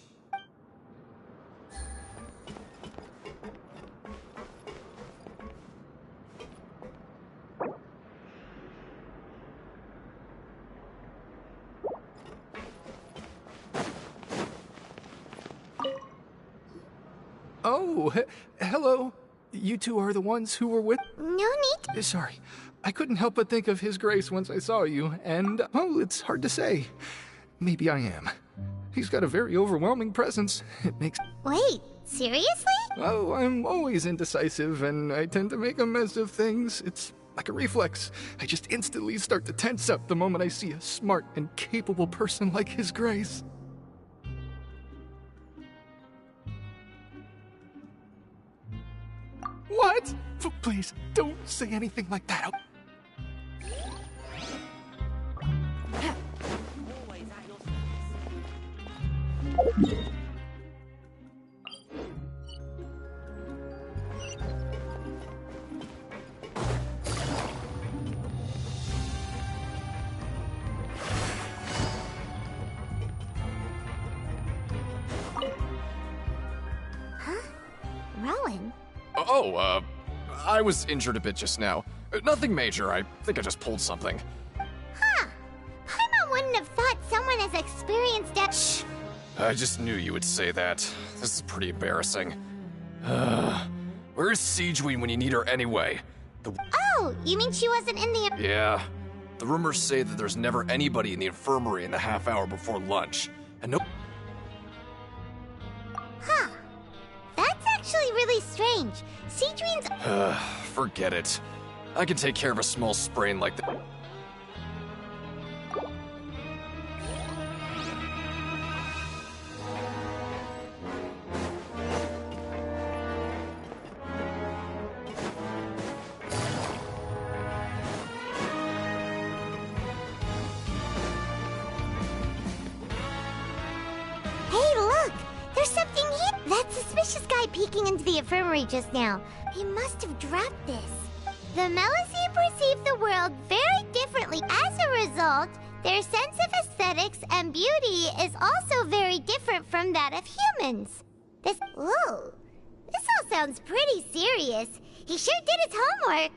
R: Oh, hello. You two are the ones who were with...
A: No need.
R: Sorry. I couldn't help but think of His Grace once I saw you, and, oh, it's hard to say. Maybe I am. He's got a very overwhelming presence. It makes...
A: Wait, seriously?
R: Oh, I'm always indecisive, and I tend to make a mess of things. It's like a reflex. I just instantly start to tense up the moment I see a smart and capable person like His Grace. What? Please, don't say anything like that.
A: Rowan?
P: Oh, I was injured a bit just now. Nothing major, I think I just pulled something.
A: Huh. Paimon wouldn't have thought someone as experienced as...
P: I just knew you would say that. This is pretty embarrassing. Where is Siegeween when you need her anyway?
A: Oh, you mean she wasn't in the...
P: Yeah. The rumors say that there's never anybody in the infirmary in the half hour before lunch. And no...
A: Huh. That's actually really strange. Siegeween's...
P: Forget it. I can take care of a small sprain like that.
A: Hey, look! There's something here! That suspicious guy peeking into the infirmary just now. He must have dropped this. The Melusine perceive the world very differently. As a result, their sense of aesthetics and beauty is also very different from that of humans. This all sounds pretty serious. He sure did his homework.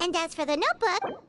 A: And as for the notebook...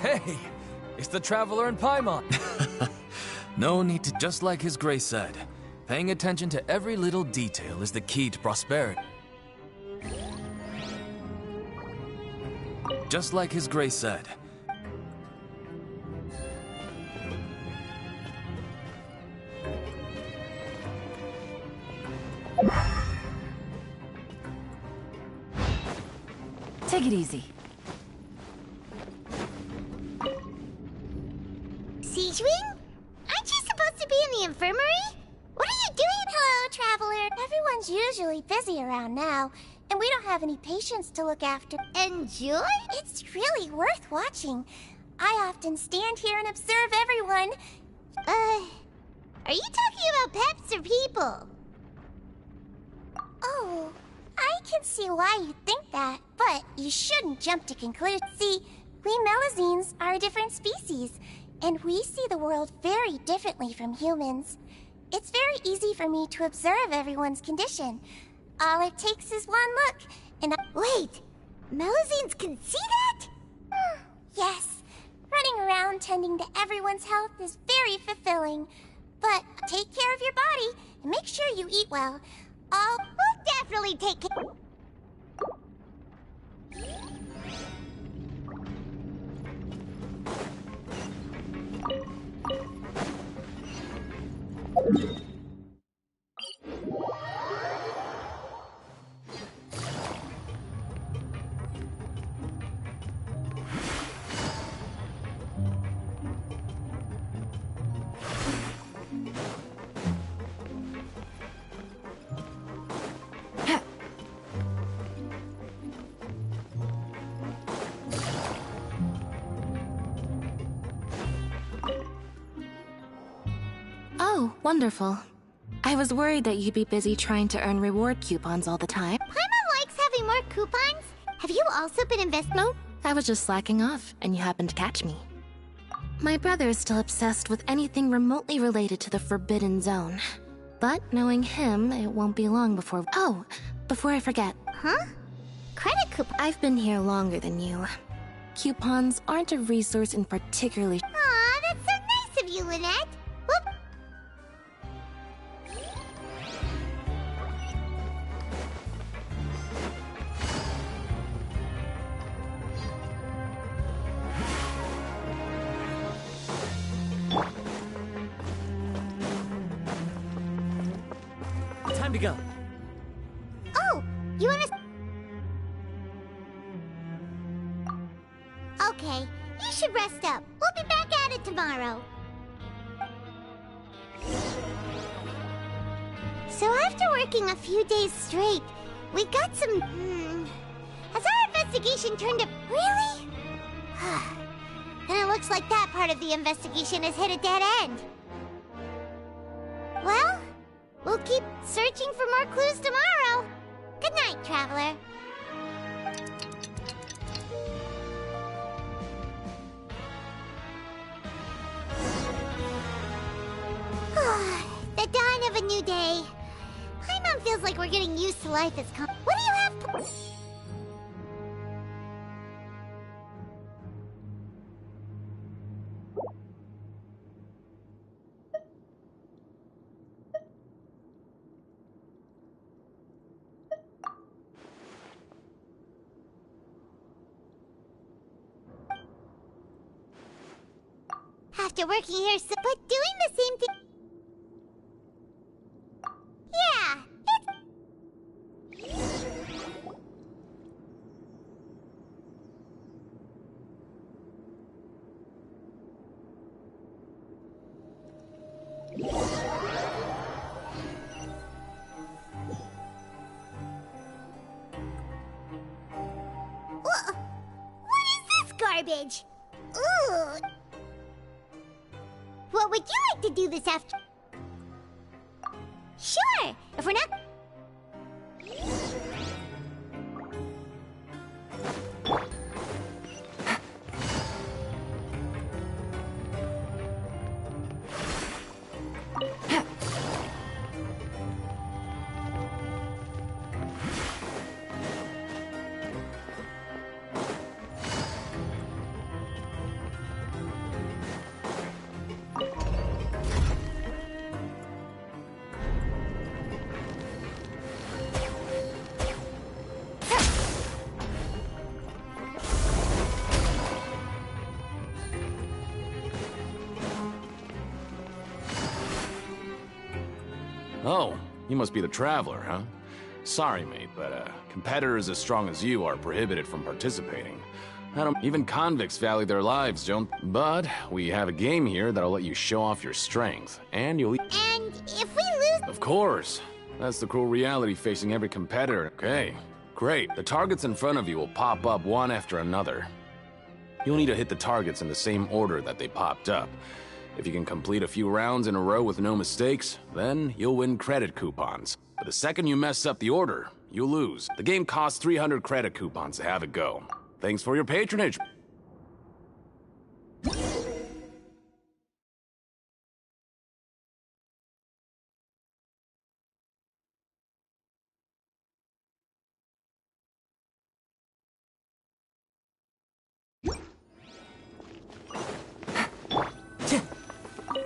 G: Hey, it's the Traveler in Paimon. No need to, just like His Grace said, paying attention to every little detail is the key to prosperity. Just like His Grace said.
C: Take it easy.
A: Siege Wing? Aren't you supposed to be in the infirmary? What are you doing?
S: Hello, Traveler. Everyone's usually busy around now, and we don't have any patients to look after.
A: Enjoy?
S: It's really worth watching. I often stand here and observe everyone.
A: Are you talking about pets or people?
S: Oh, I can see why you think that, but you shouldn't jump to conclusions. See, we Melusines are a different species, and we see the world very differently from humans. It's very easy for me to observe everyone's condition. All it takes is one look, and
A: Wait! Melusines can see that?
S: Yes. Running around tending to everyone's health is very fulfilling. But take care of your body, and make sure you eat well.
A: We'll definitely take care...
B: Oh, wonderful. I was worried that you'd be busy trying to earn reward coupons all the time.
A: Paimon likes having more coupons. Have you also been investing?
B: No, I was just slacking off, and you happened to catch me. My brother is still obsessed with anything remotely related to the Forbidden Zone. But knowing him, it won't be long before... Oh, before I forget.
A: Huh? Credit coupon?
B: I've been here longer than you. Coupons aren't a resource in particularly...
A: Aw, that's so nice of you, Lynette. Whoop.
M: Time to go.
A: Oh, you wanna... Okay, you should rest up. We'll be back at it tomorrow. So after working a few days straight, We got some... Has our investigation turned up... Really? And it looks like that part of the investigation has hit a dead end. Well, we'll keep searching for more clues tomorrow. Good night, Traveler. The dawn of a new day. My mom feels like we're getting used to life as What do you have? After working here, but doing the same thing. Yeah, What is this garbage? Ooh. What would you like to do this after? Sure, if we're not...
P: Oh, you must be the Traveler, huh? Sorry, mate, but competitors as strong as you are prohibited from participating. Even convicts value their lives, don't... But we have a game here that'll let you show off your strength, and you'll...
A: And if we lose...
P: Of course. That's the cruel reality facing every competitor. Okay, great. The targets in front of you will pop up one after another. You'll need to hit the targets in the same order that they popped up. If you can complete a few rounds in a row with no mistakes, then you'll win credit coupons. But the second you mess up the order, you'll lose. The game costs 300 credit coupons to have it go. Thanks for your patronage.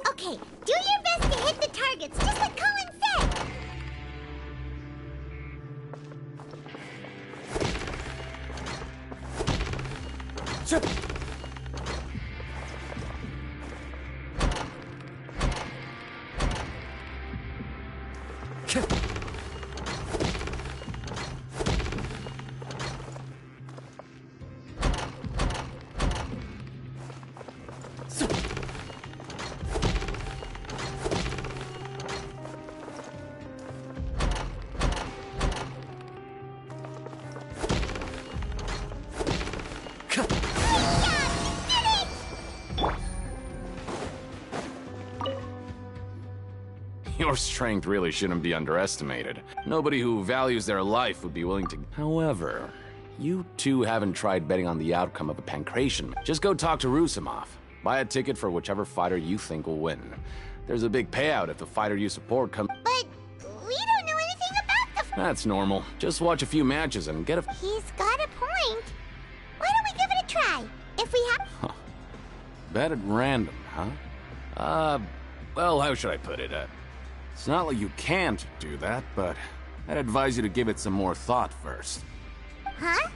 A: Okay, do your best to hit the targets, just like Colin said!
P: Your strength really shouldn't be underestimated. Nobody who values their life would be willing to... However, you two haven't tried betting on the outcome of a pancration. Just go talk to Rusimov. Buy a ticket for whichever fighter you think will win. There's a big payout if the fighter you support comes...
A: But we don't know anything about the...
P: That's normal. Just watch a few matches and get a...
A: He's got a point. Why don't we give it a try? If we have...
P: Bet at random, huh? Well, how should I put it? It's not like you can't do that, but I'd advise you to give it some more thought first.
A: Huh?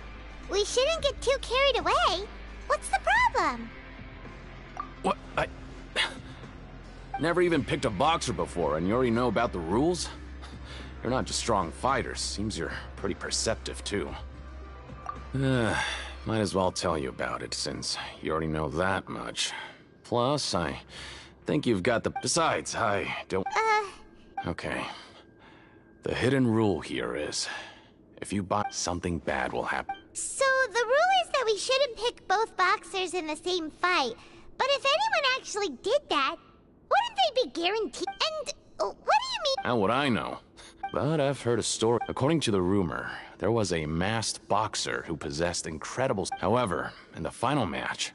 A: We shouldn't get too carried away. What's the problem?
P: What? Never even picked a boxer before, and you already know about the rules? You're not just strong fighters. Seems you're pretty perceptive, too. Might as well tell you about it, since you already know that much. Plus, I think you've got the... Besides, I don't... Okay. The hidden rule here is,
T: If you buy, something bad will happen.
A: So the rule is that we shouldn't pick both boxers in the same fight. But if anyone actually did that, wouldn't they be guaranteed? And what do you mean?
T: How would I know? But I've heard a story. According to the rumor, there was a masked boxer who possessed incredible... However, in the final match,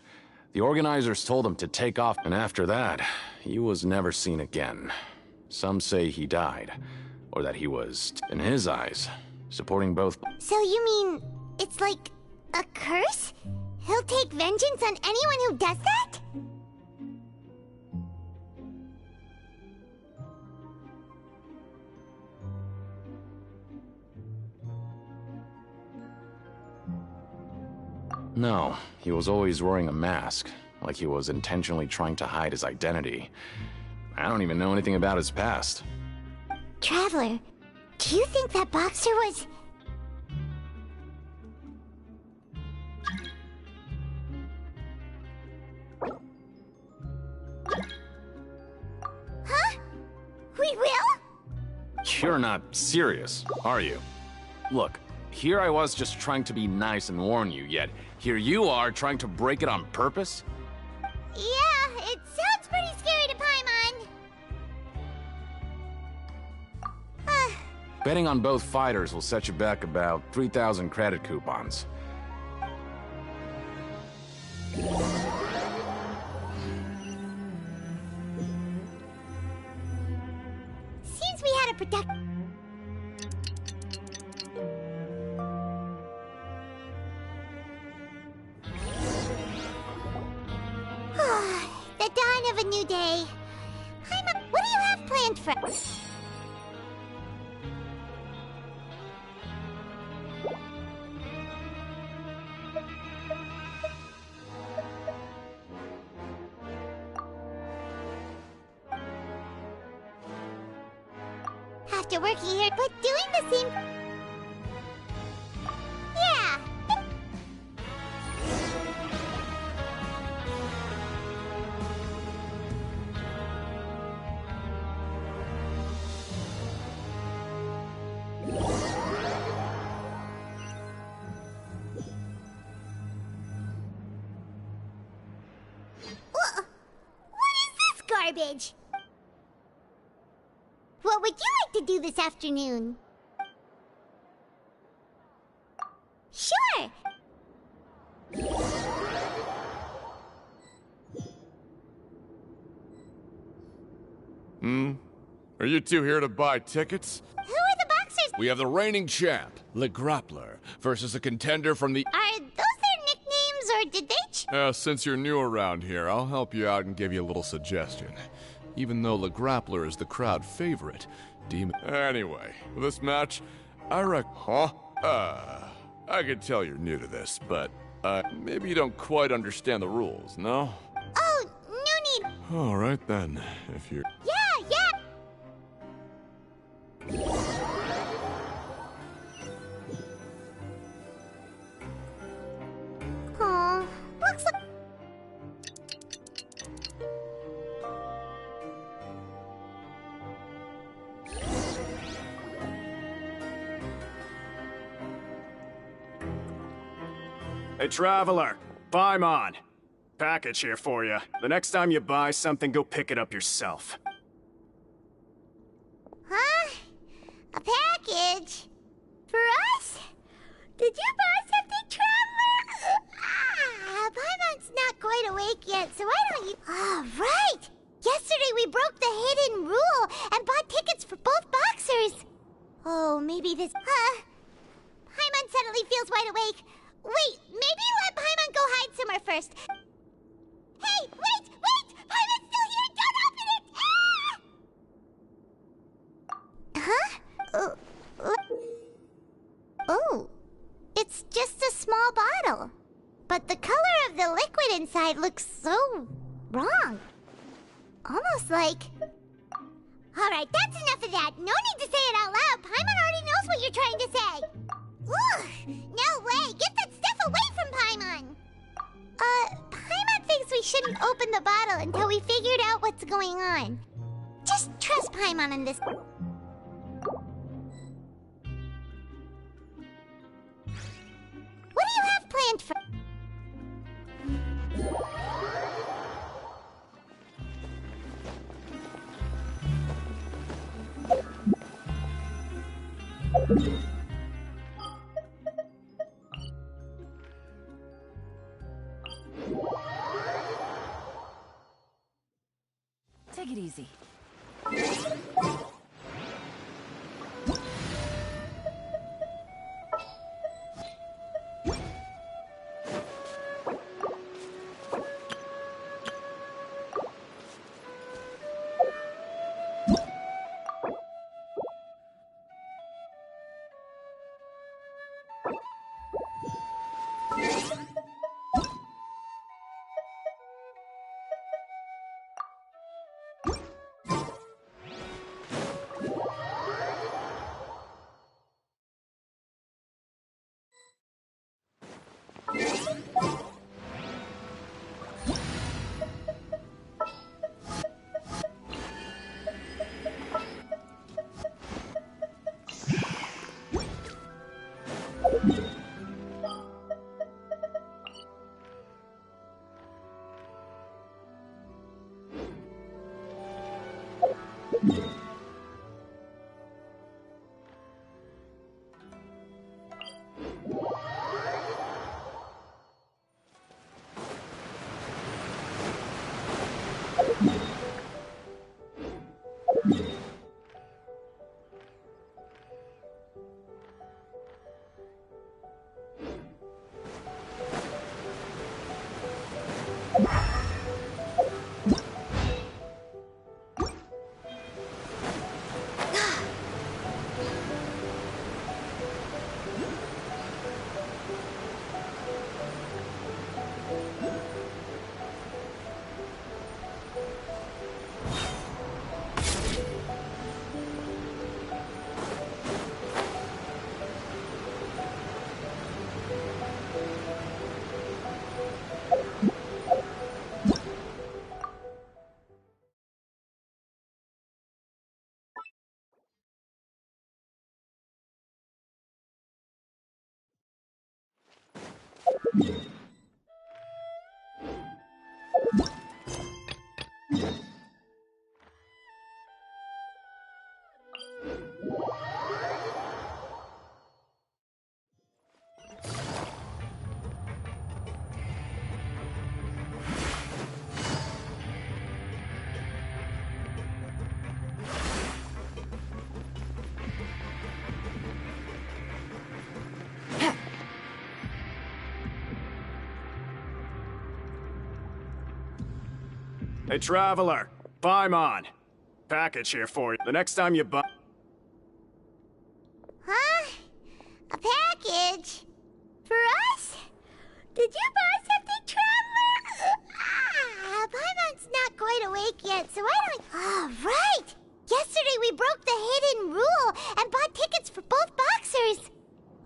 T: the organizers told him to take off, and after that, he was never seen again. Some say he died, or that he was, in his eyes, supporting both...
A: So you mean it's like a curse? He'll take vengeance on anyone who does that?
T: No, he was always wearing a mask, like he was intentionally trying to hide his identity. I don't even know anything about his past.
A: Traveler, do you think that boxer was... Huh? We will?
T: You're not serious, are you? Look, here I was just trying to be nice and warn you, yet here you are trying to break it on purpose?
A: Yeah, it sounds pretty scary to Paimon.
T: Betting on both fighters will set you back about 3,000 credit coupons.
A: Seems we had a product... The dawn of a new day. What do you have planned for... After working here, but doing the same... Yeah. What is this garbage? What would you like to do this afternoon? Sure!
U: Are you two here to buy tickets?
A: Who are the boxers?
U: We have the reigning champ, Le Grappler, versus a contender from the...
A: Are those their nicknames, or did they
U: Since you're new around here, I'll help you out and give you a little suggestion. Even though Le Grappler is the crowd favorite, Demon... Anyway, for this match, I Huh? I can tell you're new to this, but, maybe you don't quite understand the rules, no?
A: Oh, no need...
U: Alright then, if you're...
A: Yeah! Aw, looks like...
K: Hey, Traveler, Paimon. Package here for you. The next time you buy something, go pick it up yourself.
A: Huh? A package? For us? Did you buy something, Traveler? Paimon's not quite awake yet, so why don't you... Oh, right! Yesterday we broke the hidden rule and bought tickets for both boxers. Oh, maybe this... Paimon suddenly feels wide awake. Wait, maybe let Paimon go hide somewhere first. Hey, wait! Paimon's still here! Don't open it! Huh? Oh, it's just a small bottle. But the color of the liquid inside looks so wrong. Almost like... Alright, that's enough of that. No need to say it out loud. Paimon already knows what you're trying to say. Ugh, no way. Get that stuff away from Paimon. Paimon thinks we shouldn't open the bottle until we figured out what's going on. Just trust Paimon in this. planned for...
C: Take it easy.
K: Hey, Traveler. Paimon. Package here for you. The next time you buy...
A: Huh? A package? For us? Did you buy something, Traveler? Paimon's not quite awake yet, so I don't... Oh, right! Yesterday we broke the hidden rule and bought tickets for both boxers.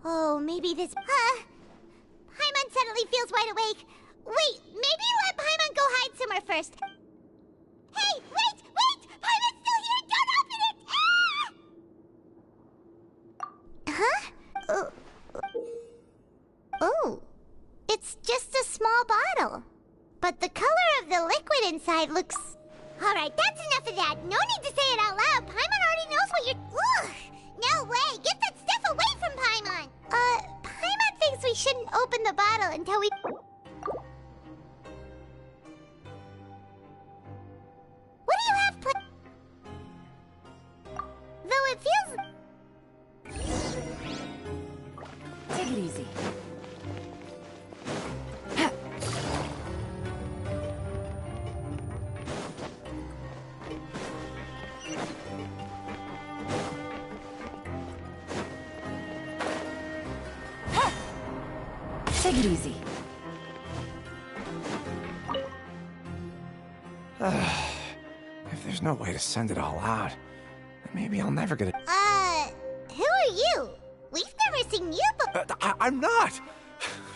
A: Oh, maybe this... Paimon suddenly feels wide awake. Wait, maybe let Paimon go hide somewhere first. Hey, wait! Paimon's still here! Don't open it! Huh? Oh. It's just a small bottle. But the color of the liquid inside looks... Alright, that's enough of that. No need to say it out loud. Paimon already knows what you're... Ugh! No way! Get that stuff away from Paimon! Paimon thinks we shouldn't open the bottle until we... What do you have Though it feels...
C: Take it easy. Take it easy.
D: If there's no way to send it all out, then maybe I'll never get it.
A: Who are you? We've never seen you
D: I'm not!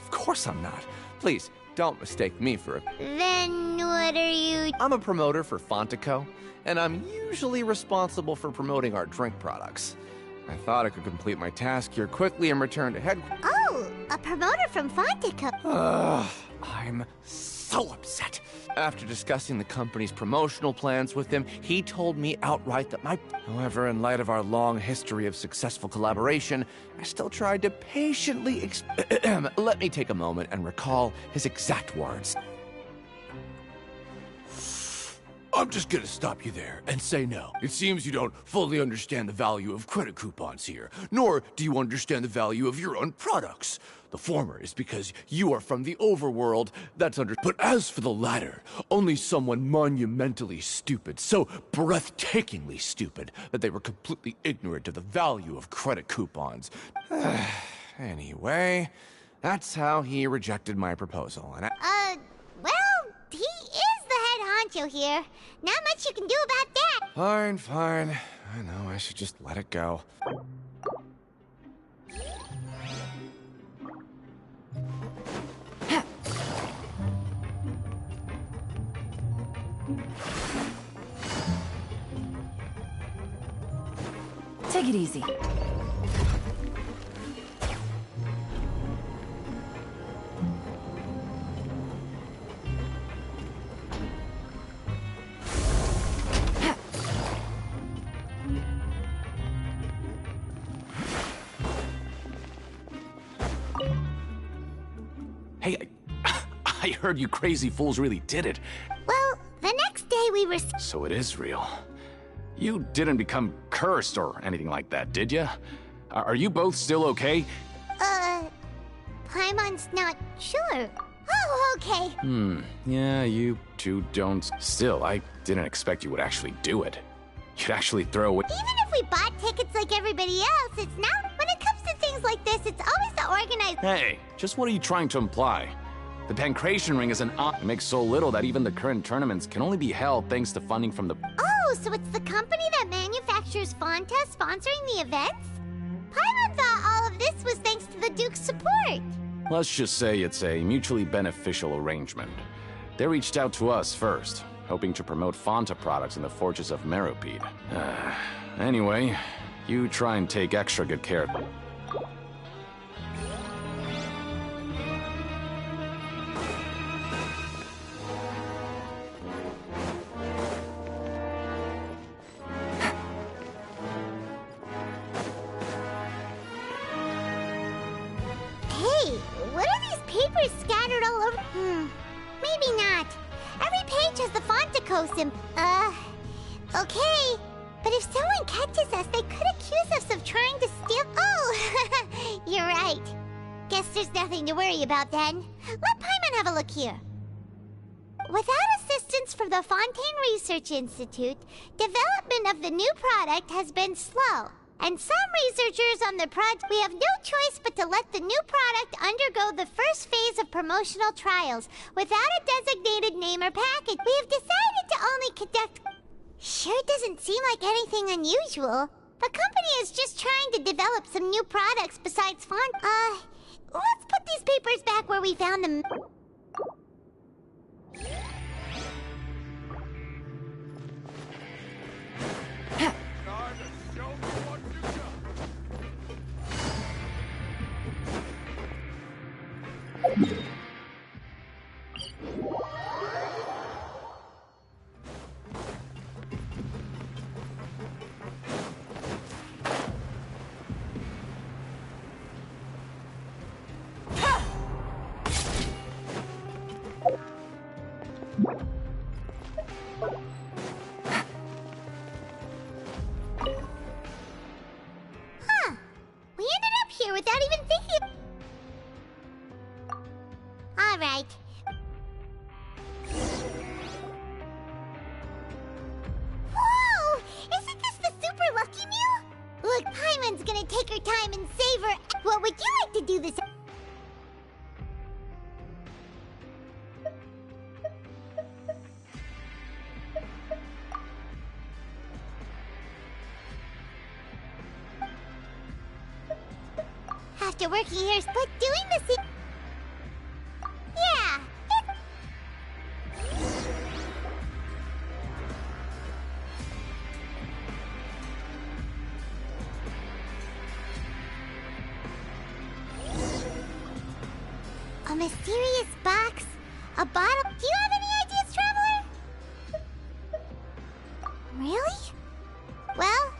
D: Of course I'm not. Please, don't mistake me for a...
A: Then what are you...
D: I'm a promoter for Fontico, and I'm usually responsible for promoting our drink products. I thought I could complete my task here quickly and return to headquarters.
A: Oh, a promoter from Fontica.
D: I'm so upset. After discussing the company's promotional plans with him, he told me outright that However, in light of our long history of successful collaboration, I still tried to patiently let me take a moment and recall his exact words.
E: I'm just gonna stop you there and say no. It seems you don't fully understand the value of credit coupons here, nor do you understand the value of your own products. The former is because you are from the overworld, that's But as for the latter, only someone monumentally stupid, so breathtakingly stupid, that they were completely ignorant of the value of credit coupons.
D: Anyway, that's how he rejected my proposal, and
A: Well, he is the head honcho here. Not much you can do about that.
D: Fine. I know, I should just let it go.
C: Take it easy.
T: Hey, I heard you crazy fools really did it.
A: Well, the next day we were...
T: So it is real. You didn't become cursed or anything like that, did you? Are you both still okay?
A: Paimon's not sure. Oh, okay.
T: Yeah, you two don't... Still, I didn't expect you would actually do it. You'd actually throw away...
A: Even if we bought tickets like everybody else, it's not... When it comes to things like this, it's always the organized...
T: Hey, just what are you trying to imply? The Pancration Ring is an It makes so little that even the current tournaments can only be held thanks to funding from the...
A: Oh, so it's the company that manufactures Fonta sponsoring the events? Paimon thought all of this was thanks to the Duke's support.
T: Let's just say it's a mutually beneficial arrangement. They reached out to us first, hoping to promote Fonta products in the Fortress of Meropide. Anyway, you try and take extra good care of them.
A: Hey, what are these papers scattered all over? Maybe not. Every page has the Fontico symbol. Okay. But if someone catches us, they could accuse us of trying to steal... Oh, you're right. Guess there's nothing to worry about then. Let Paimon have a look here. Without assistance from the Fontaine Research Institute, development of the new product has been slow. And some researchers on the project, we have no choice but to let the new product undergo the first phase of promotional trials. Without a designated name or package, we have decided to only conduct... Sure doesn't seem like anything unusual. The company is just trying to develop some new products besides font. Let's put these papers back where we found them. We ended up here without even thinking. All right. Whoa! Isn't this the super lucky meal? Look, Paimon's gonna take her time and savor. What would you like to do this? After working here, but doing this... Yeah. A mysterious box? A bottle? Do you have any ideas, Traveler? Really? Well...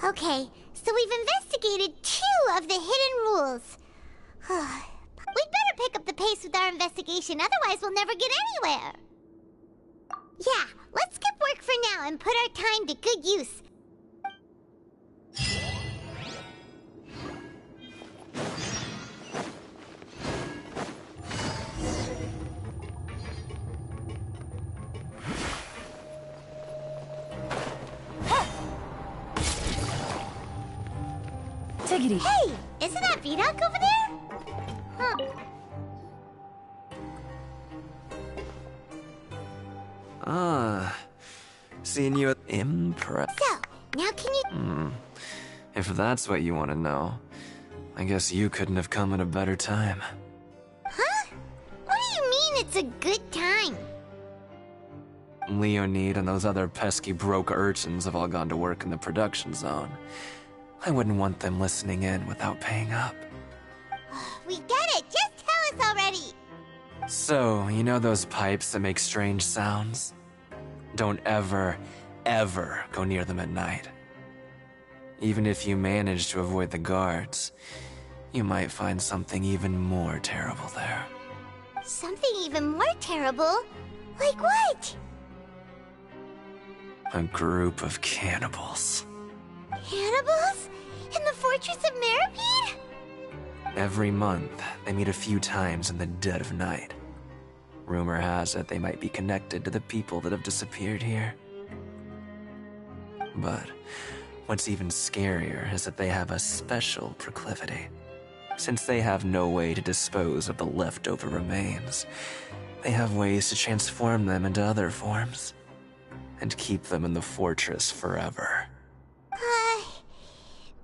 A: Okay, so we've investigated 2 of the hidden rules. We'd better pick up the pace with our investigation, otherwise we'll never get anywhere. Yeah, let's skip work for now and put our time to good use.
C: Tiggity.
A: Hey, isn't that Vidoc over there? Huh.
O: Ah, seeing you at impress.
A: So, now can you...
O: If that's what you want to know, I guess you couldn't have come at a better time.
A: Huh? What do you mean it's a good time?
O: Leonid and those other pesky broke urchins have all gone to work in the production zone. I wouldn't want them listening in without paying up.
A: We get it! Just tell us already!
O: So, you know those pipes that make strange sounds? Don't ever, ever go near them at night. Even if you manage to avoid the guards, you might find something even more terrible there.
A: Something even more terrible? Like what?
O: A group of cannibals.
A: Cannibals? In the Fortress of Meripede?
O: Every month, they meet a few times in the dead of night. Rumor has it they might be connected to the people that have disappeared here. But what's even scarier is that they have a special proclivity. Since they have no way to dispose of the leftover remains, they have ways to transform them into other forms and keep them in the fortress forever.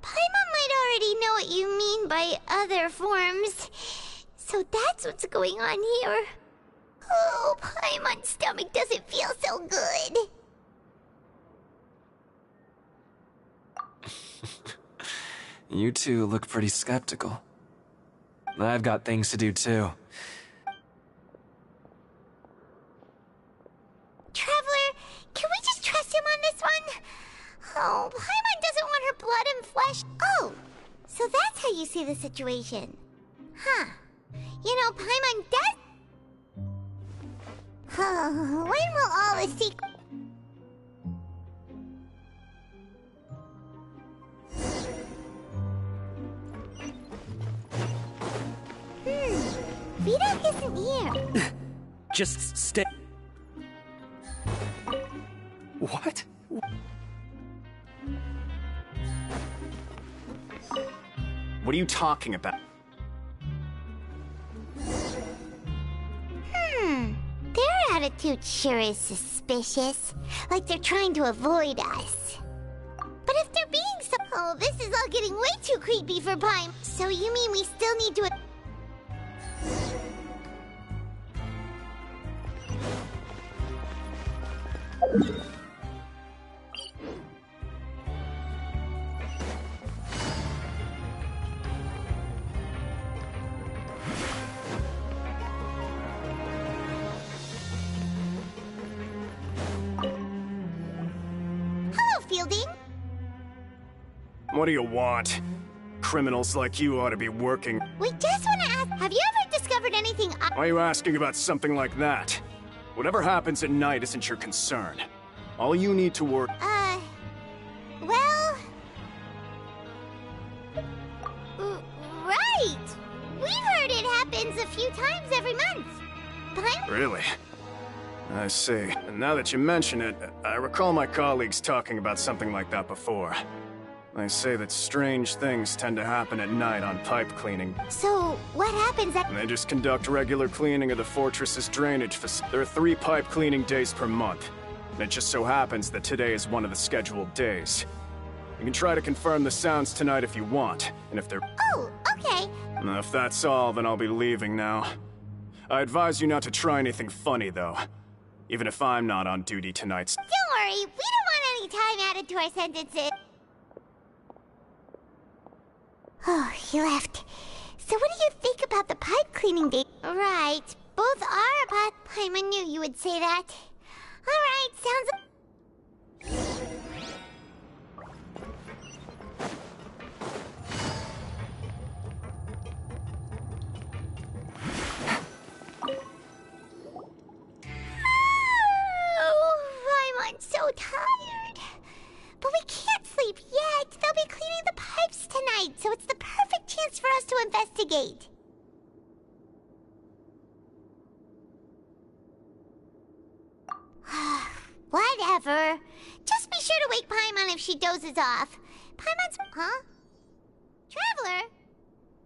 A: Paimon might already know what you mean by other forms. So that's what's going on here. Oh, Paimon's stomach doesn't feel so good.
O: You two look pretty skeptical. I've got things to do too.
A: Traveler, can we just trust him on this one? Oh, Paimon doesn't want her blood and flesh. Oh, so that's how you see the situation. Huh. You know, Paimon does... When will all the secrets... Vidoc isn't here.
M: Just stay.
K: What? What are you talking about?
A: Their attitude sure is suspicious. Like they're trying to avoid us. But if they're being so... Oh, this is all getting way too creepy for Paim. So you mean we still need to... Hello, Fielding.
K: What do you want? Criminals like you ought to be working.
A: We just want to ask, have you ever discovered anything...
K: Why are you asking about something like that? Whatever happens at night isn't your concern. All you need to work...
A: Well... Right! We've heard it happens a few times every month. Paim?
K: Really? I see. And now that you mention it, I recall my colleagues talking about something like that before. They say that strange things tend to happen at night on pipe cleaning.
A: So, what happens at...
K: They just conduct regular cleaning of the fortress's drainage facility. There are 3 pipe cleaning days per month. And it just so happens that today is one of the scheduled days. You can try to confirm the sounds tonight if you want, and if they're...
A: Oh, okay.
K: If that's all, then I'll be leaving now. I advise you not to try anything funny, though. Even if I'm not on duty tonight.
A: Don't worry, we don't want any time added to our sentences. Oh, he left. So what do you think about the pipe cleaning day? Right, both are about... Paimon knew you would say that. Alright, sounds... I'm so tired. But we can't sleep yet. They'll be cleaning the pipes tonight, so it's the perfect chance for us to investigate. Whatever. Just be sure to wake Paimon if she dozes off. Paimon's... Huh? Traveler?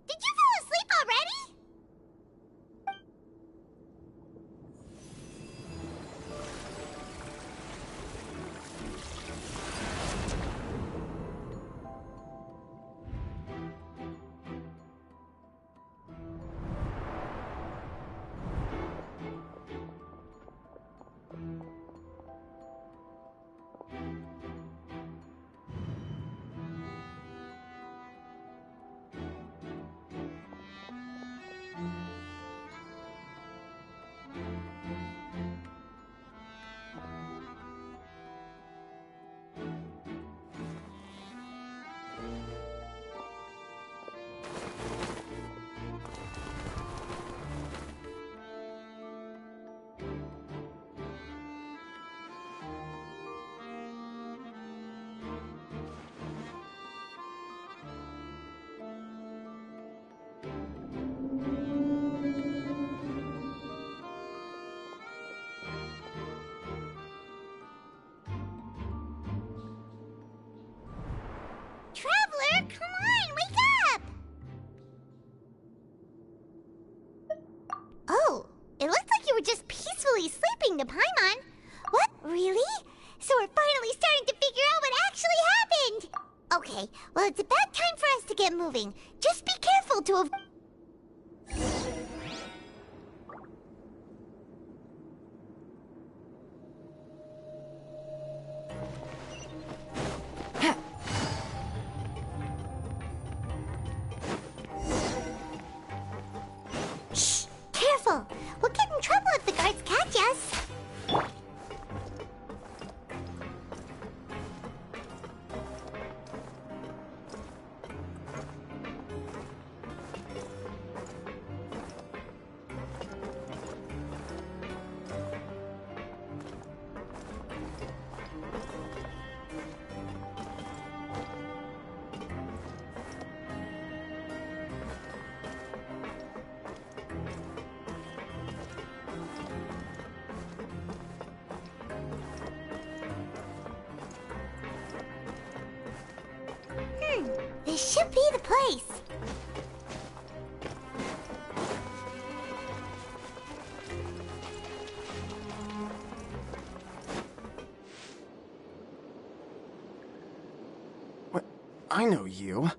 A: Did you fall asleep already? Traveler, come on, wake up! Oh, it looks like you were just peacefully sleeping to Paimon. What? Really? So we're finally starting to figure out what actually happened! Okay, well it's about time for us to get moving. Just be careful to avoid... Careful! We'll get in trouble if the guards catch us. This should be the place.
K: What? I know you.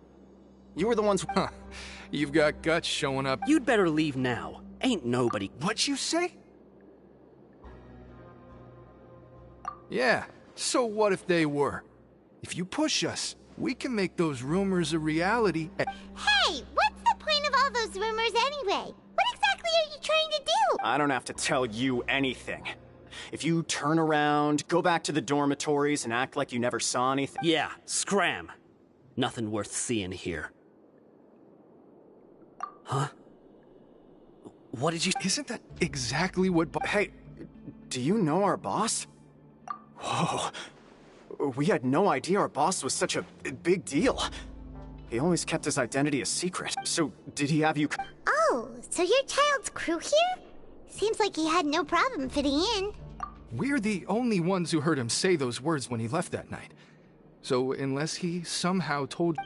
K: You were the ones...
R: Huh. You've got guts showing up.
Q: You'd better leave now. Ain't nobody...
L: What'd you say?
R: Yeah, so what if they were? If you push us, we can make those rumors a reality.
A: Hey, what's the point of all those rumors anyway? What exactly are you trying to do?
K: I don't have to tell you anything. If you turn around, go back to the dormitories and act like you never saw anything...
Q: Yeah, scram. Nothing worth seeing here. Huh? What did you...
R: Isn't that exactly what...
K: Hey, do you know our boss? Whoa. We had no idea our boss was such a big deal. He always kept his identity a secret. So, did he have you...
A: Oh, so your child's crew here? Seems like he had no problem fitting in.
R: We're the only ones who heard him say those words when he left that night. So, unless he somehow told...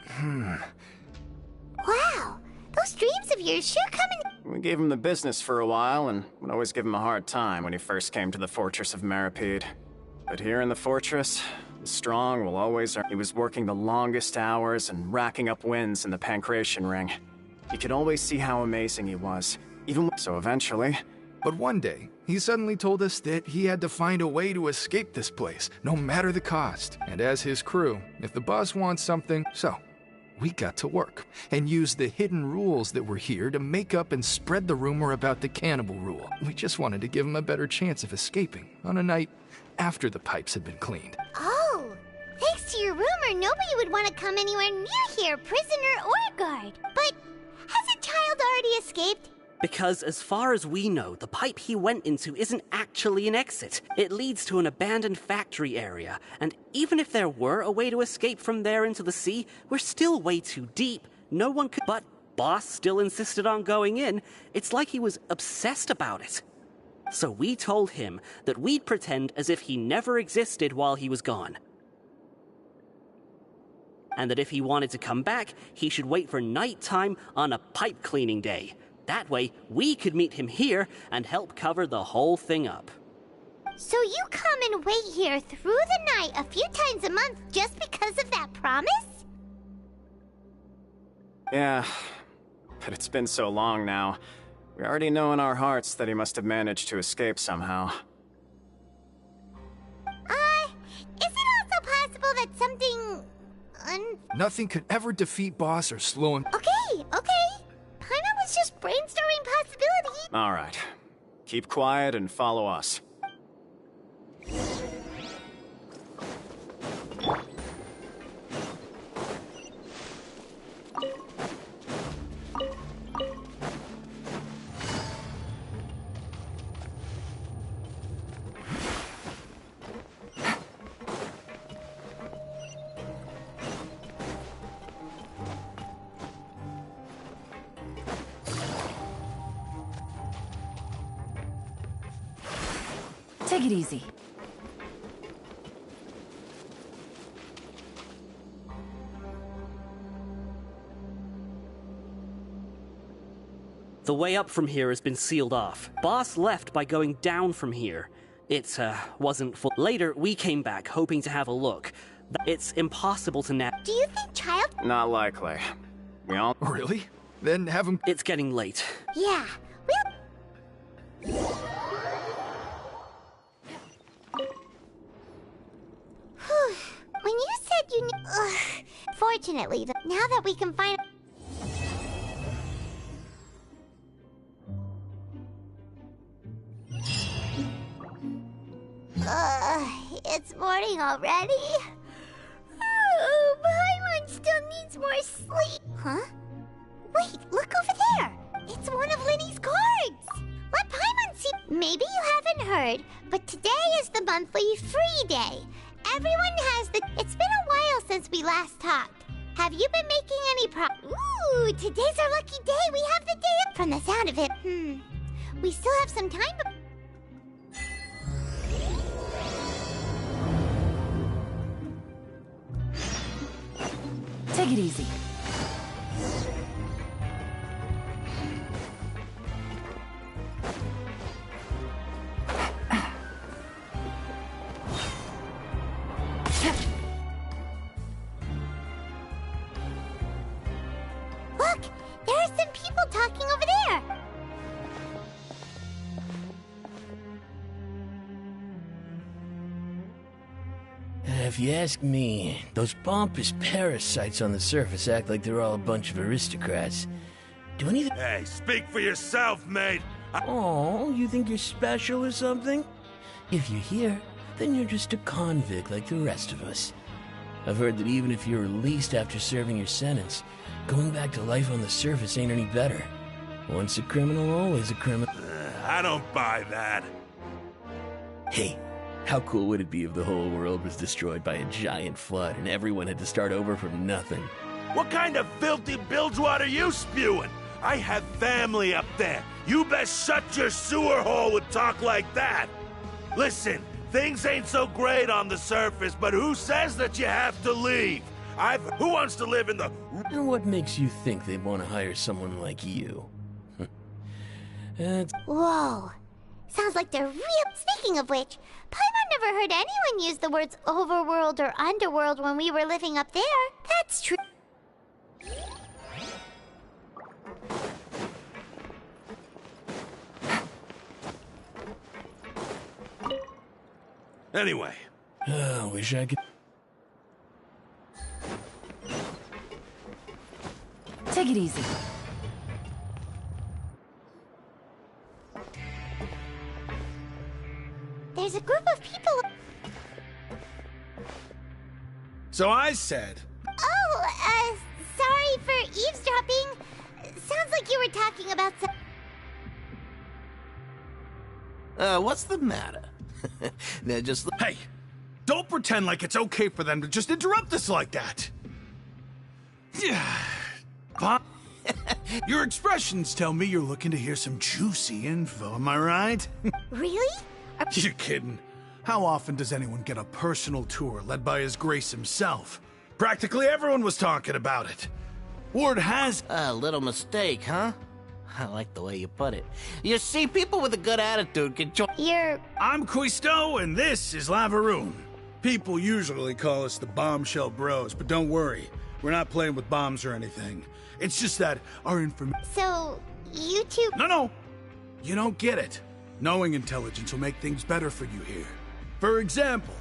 A: Wow, those dreams of yours sure come in...
K: We gave him the business for a while, and would always give him a hard time when he first came to the Fortress of Maripede. But here in the fortress, the strong will always earn. He was working the longest hours and racking up wins in the Pancration Ring. You could always see how amazing he was. Even so, eventually.
R: But one day, he suddenly told us that he had to find a way to escape this place, no matter the cost. And as his crew, if the boss wants something, so we got to work and used the hidden rules that were here to make up and spread the rumor about the cannibal rule. We just wanted to give him a better chance of escaping on a night after the pipes had been cleaned.
A: Oh, thanks to your rumor, nobody would want to come anywhere near here, prisoner or guard. But has a child already escaped?
Q: Because as far as we know, the pipe he went into isn't actually an exit. It leads to an abandoned factory area, and even if there were a way to escape from there into the sea, we're still way too deep. No one could. But Boss still insisted on going in. It's like he was obsessed about it. So we told him that we'd pretend as if he never existed while he was gone. And that if he wanted to come back, he should wait for nighttime on a pipe cleaning day. That way, we could meet him here and help cover the whole thing up.
A: So you come and wait here through the night a few times a month just because of that promise?
K: Yeah, but it's been so long now. We already know in our hearts that he must have managed to escape somehow.
A: Is it also possible that something...
R: Nothing could ever defeat Boss or slow him.
A: Okay. Paimon was just brainstorming possibilities.
K: All right. Keep quiet and follow us.
C: Take it easy.
Q: The way up from here has been sealed off. Boss left by going down from here. It, wasn't full. Later, we came back, hoping to have a look. It's impossible to
A: Do you think child...
K: Not likely. We all...
R: Really? Then have him...
Q: It's getting late.
A: Yeah, When you said you Fortunately, now that we can find... It's morning already? Oh, Paimon still needs more sleep. Huh? Wait, look over there. It's one of Linny's cards. Let Paimon see... Maybe you haven't heard, but today is the monthly free day. Everyone has the... It's been a while since we last talked. Have you been making any Ooh, today's our lucky day. We have the day up. From the sound of it, we still have some time, but...
C: Take it easy.
A: Look! There are some people talking over there!
I: If you ask me, those pompous parasites on the surface act like they're all a bunch of aristocrats. Do anything...
F: Hey, speak for yourself, mate!
I: Oh, you think you're special or something? If you're here, then you're just a convict like the rest of us. I've heard that even if you're released after serving your sentence, going back to life on the surface ain't any better. Once a criminal, always a criminal.
F: I don't buy that.
I: Hey, how cool would it be if the whole world was destroyed by a giant flood and everyone had to start over from nothing?
F: What kind of filthy bilgewater are you spewing? I have family up there. You best shut your sewer hole with talk like that. Listen, things ain't so great on the surface, but who says that you have to leave? Who wants to live in the...
I: And what makes you think they'd want to hire someone like you?
A: Whoa. Sounds like they're real... Speaking of which, Paimon never heard anyone use the words overworld or underworld when we were living up there. That's true.
F: Anyway.
I: Wish I could...
C: Take it easy.
A: There's a group of people.
H: So I said...
A: Oh, sorry for eavesdropping. Sounds like you were talking about some...
H: What's the matter? They're just... Hey, don't pretend like it's okay for them to just interrupt us like that. Huh? Your expressions tell me you're looking to hear some juicy info, am I right?
A: Really?
H: You're kidding. How often does anyone get a personal tour led by His Grace himself? Practically everyone was talking about it. Word has...
V: A little mistake, huh? I like the way you put it. You see, people with a good attitude can join...
H: I'm Quisto, and this is Lavaroon. People usually call us the Bombshell Bros, but don't worry. We're not playing with bombs or anything. It's just that our information...
A: So, you two...
H: No. You don't get it. Knowing intelligence will make things better for you here. For example,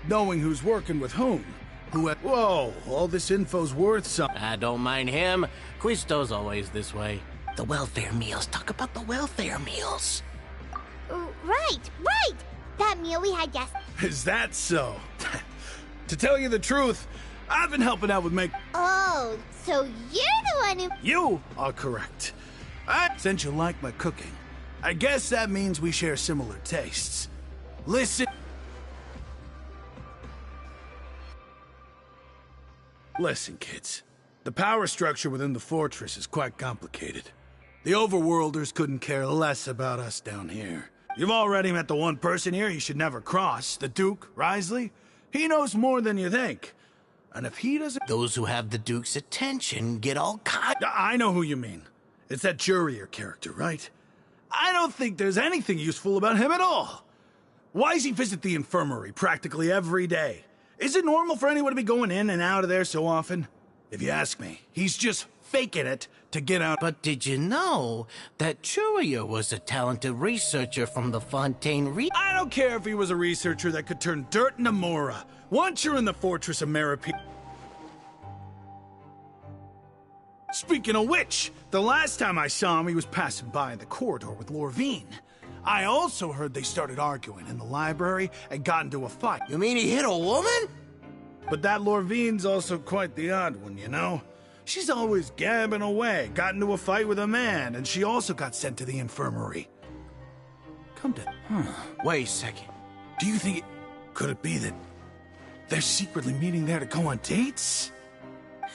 H: knowing who's working with whom. Whoa, all this info's worth something.
V: I don't mind him. Quisto's always this way. The welfare meals. Talk about the welfare meals.
A: Right. That meal we had yesterday.
H: Is that so? To tell you the truth, I've been helping out with
A: Oh, so you're the one who...
H: You are correct. Since you like my cooking, I guess that means we share similar tastes. Listen, kids. The power structure within the fortress is quite complicated. The overworlders couldn't care less about us down here. You've already met the one person here you should never cross, the Duke, Risley. He knows more than you think. And if he doesn't...
V: Those who have the Duke's attention get all kinds...
H: I know who you mean. It's that Jurier character, right? I don't think there's anything useful about him at all. Why does he visit the infirmary practically every day? Is it normal for anyone to be going in and out of there so often? If you ask me, he's just faking it to get out.
V: But did you know that Jurier was a talented researcher from the Fontaine
H: I don't care if he was a researcher that could turn dirt into Mora. Once you're in the fortress of Meripede... Speaking of which, the last time I saw him, he was passing by in the corridor with Lorvine. I also heard they started arguing in the library and got into a fight.
V: You mean he hit a woman?
H: But that Lorvine's also quite the odd one, you know? She's always gabbing away, got into a fight with a man, and she also got sent to the infirmary.
V: Wait a second.
H: Do you think could it be that they're secretly meeting there to go on dates?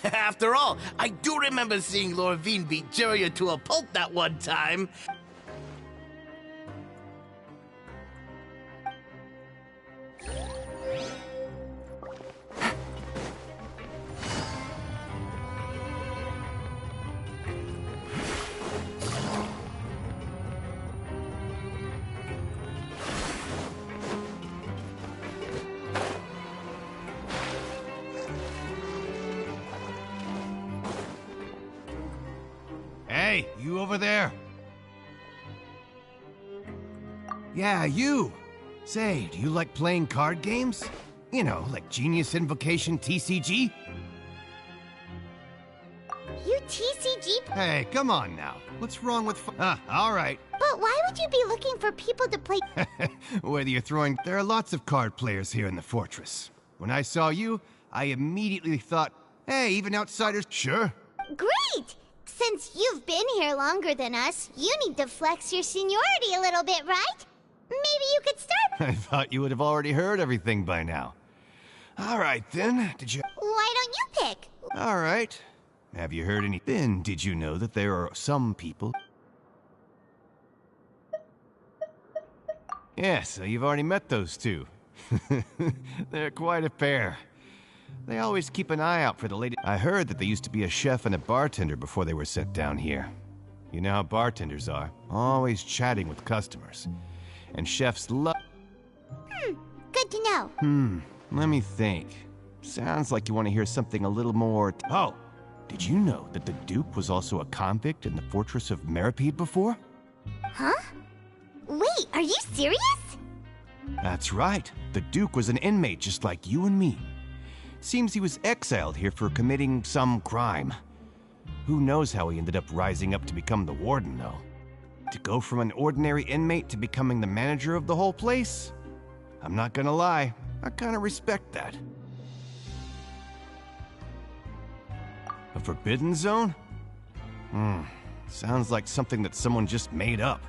V: After all, I do remember seeing Lorvine beat Jurier to a pulp that one time.
W: Hey, you over there? Yeah, you. Say, do you like playing card games? You know, like Genius Invocation TCG?
A: You TCG?
W: Hey, come on now. What's wrong with all right.
A: But why would you be looking for people to play?
W: Whether you're throwing... There are lots of card players here in the fortress. When I saw you, I immediately thought, hey, even outsiders... Sure.
A: Great! Since you've been here longer than us, you need to flex your seniority a little bit, right? Maybe you could start...
W: I thought you would have already heard everything by now. All right, then. Did you...
A: Why don't you pick?
W: All right. Have you heard any... Then, did you know that there are some people... Yeah, so you've already met those two. They're quite a pair. They always keep an eye out for the latest... I heard that they used to be a chef and a bartender before they were sent down here. You know how bartenders are, always chatting with customers. And chefs love...
A: Good to know.
W: Let me think. Sounds like you want to hear something a little more... Oh, did you know that the Duke was also a convict in the fortress of Meripede before?
A: Huh? Wait, are you serious?
W: That's right. The Duke was an inmate just like you and me. Seems he was exiled here for committing some crime. Who knows how he ended up rising up to become the warden, though? To go from an ordinary inmate to becoming the manager of the whole place? I'm not gonna lie, I kinda respect that. A forbidden zone? Sounds like something that someone just made up.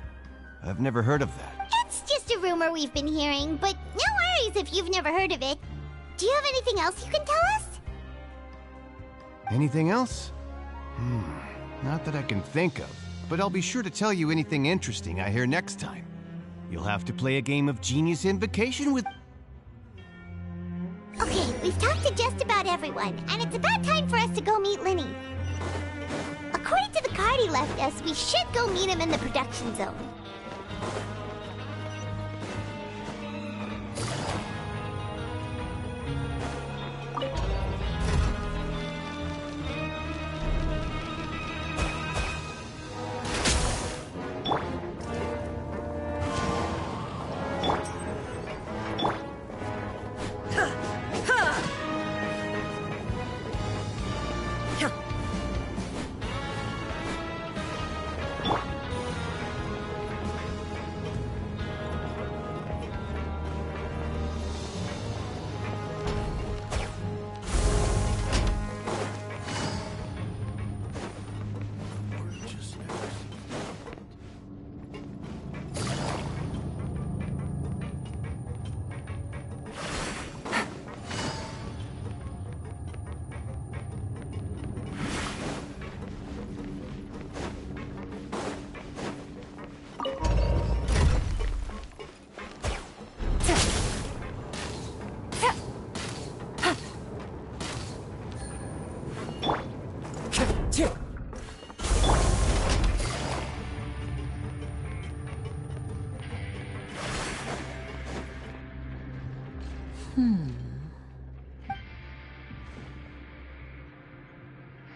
W: I've never heard of that.
A: It's just a rumor we've been hearing, but no worries if you've never heard of it. Do you have anything else you can tell us?
W: Anything else? Not that I can think of, but I'll be sure to tell you anything interesting I hear next time. You'll have to play a game of Genius Invocation with...
A: Okay, we've talked to just about everyone, and it's about time for us to go meet Linny. According to the card he left us, we should go meet him in the production zone.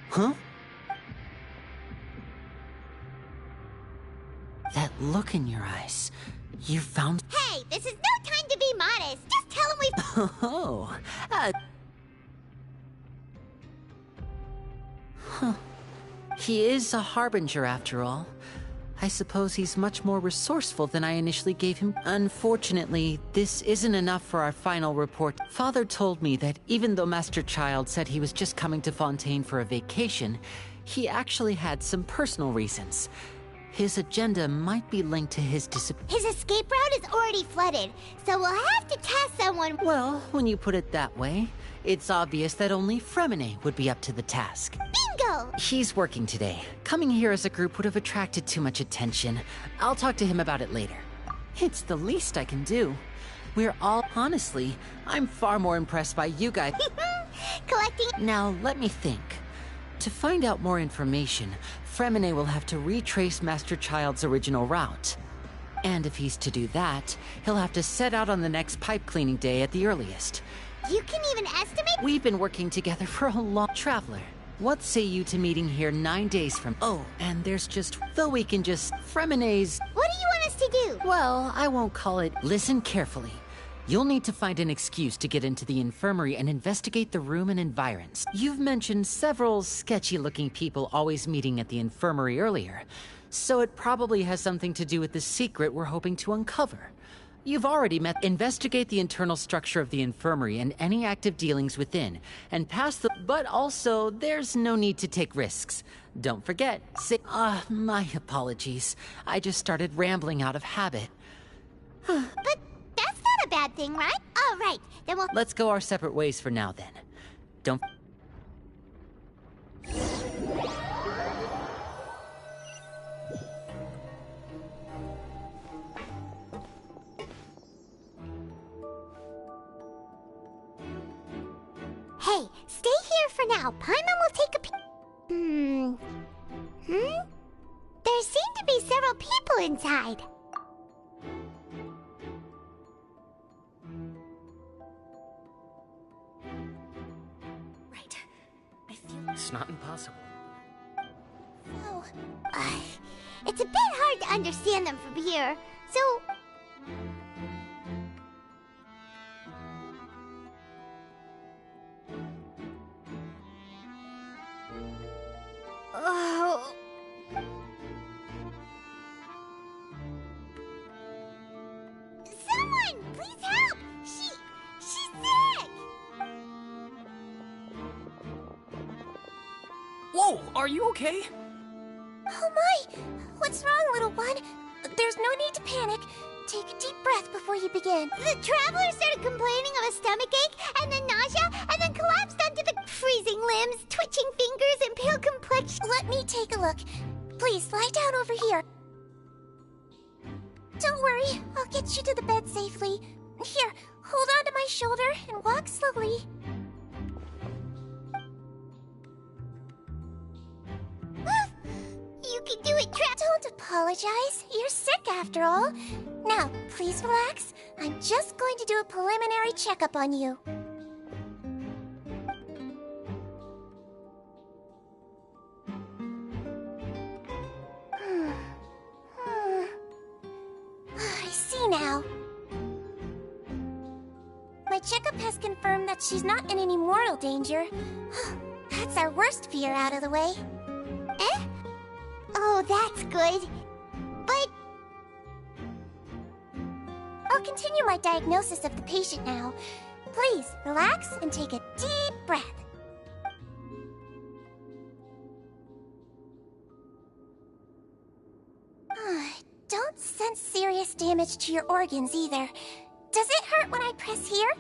Q: Huh? That look in your eyes. You found...
A: Hey, this is no time to be modest. Just tell him we've...
Q: Oh, Huh. He is a harbinger after all. I suppose he's much more resourceful than I initially gave him. Unfortunately, this isn't enough for our final report. Father told me that even though Master Child said he was just coming to Fontaine for a vacation, he actually had some personal reasons. His agenda might be linked to his
A: His escape route is already flooded, so we'll have to task someone...
Q: Well, when you put it that way, it's obvious that only Fremine would be up to the task.
A: Bingo!
Q: He's working today. Coming here as a group would have attracted too much attention. I'll talk to him about it later. It's the least I can do. We're all... Honestly, I'm far more impressed by you guys.
A: Collecting...
Q: Now, let me think. To find out more information, Fremine will have to retrace Master Child's original route. And if he's to do that, he'll have to set out on the next pipe cleaning day at the earliest.
A: You can even estimate?
Q: We've been working together for a long... Traveler, what say you to meeting here 9 days from... Oh, and there's just... Though we can just... Fremine's...
A: What do you want us to do?
Q: Well, I won't call it... Listen carefully. You'll need to find an excuse to get into the infirmary and investigate the room and environs. You've mentioned several sketchy-looking people always meeting at the infirmary earlier, so it probably has something to do with the secret we're hoping to uncover. You've already met... Investigate the internal structure of the infirmary and any active dealings within, and pass the... But also, there's no need to take risks. Don't forget, my apologies. I just started rambling out of habit.
A: But... That's not a bad thing, right? Oh, right. Then we'll...
Q: Let's go our separate ways for now, then. Don't...
A: Hey, stay here for now. Paimon will take a peek. There seem to be several people inside.
Q: It's not impossible.
A: Oh, it's a bit hard to understand them from here, so... Please help! She's sick!
G: Whoa, are you okay?
S: Oh my! What's wrong, little one? There's no need to panic. Take a deep breath before you begin.
A: The traveler started complaining of a stomachache, and then nausea, and then collapsed onto the freezing limbs, twitching fingers, and pale complexion.
S: Let me take a look. Please, lie down over here. Don't worry, I'll get you to the bed safely. Here, hold on to my shoulder and walk slowly.
A: You can do it,
S: Don't apologize. You're sick after all. Now, please relax. I'm just going to do a preliminary checkup on you. I see now. My checkup has confirmed that she's not in any mortal danger. That's our worst fear out of the way.
A: Eh? Oh, that's good. But...
S: I'll continue my diagnosis of the patient now. Please, relax and take a deep breath. Don't sense serious damage to your organs either. Does it hurt when I press here?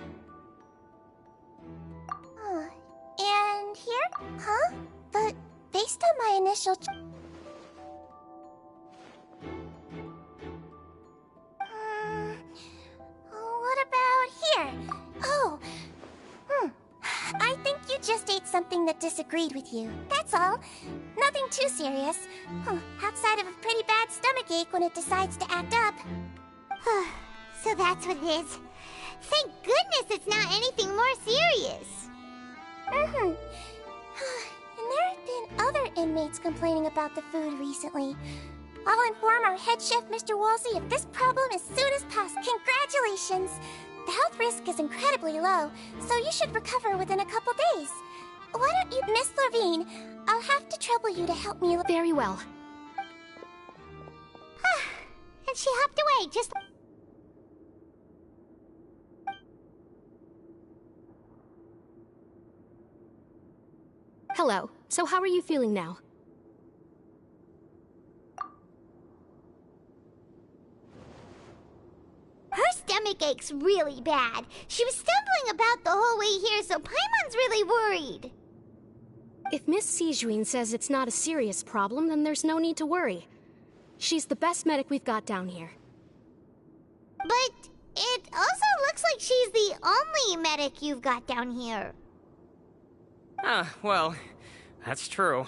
S: And here? Huh? But based on my initial... What about here? Oh, I think you just ate something that disagreed with you. That's all. Nothing too serious. Outside of a pretty bad stomachache when it decides to act up.
A: So that's what it is. Thank goodness it's not anything more serious.
S: And there have been other inmates complaining about the food recently. I'll inform our head chef, Mr. Wolsey, of this problem as soon as possible. Congratulations! The health risk is incredibly low, so you should recover within a couple days. Why don't you... Miss Levine, I'll have to trouble you to help me...
B: Very well.
A: And she hopped away, just...
B: Hello. So how are you feeling now?
A: Her stomach ache's really bad. She was stumbling about the whole way here, so Paimon's really worried.
B: If Miss Sijuin says it's not a serious problem, then there's no need to worry. She's the best medic we've got down here.
A: But it also looks like she's the only medic you've got down here.
G: Well, that's true.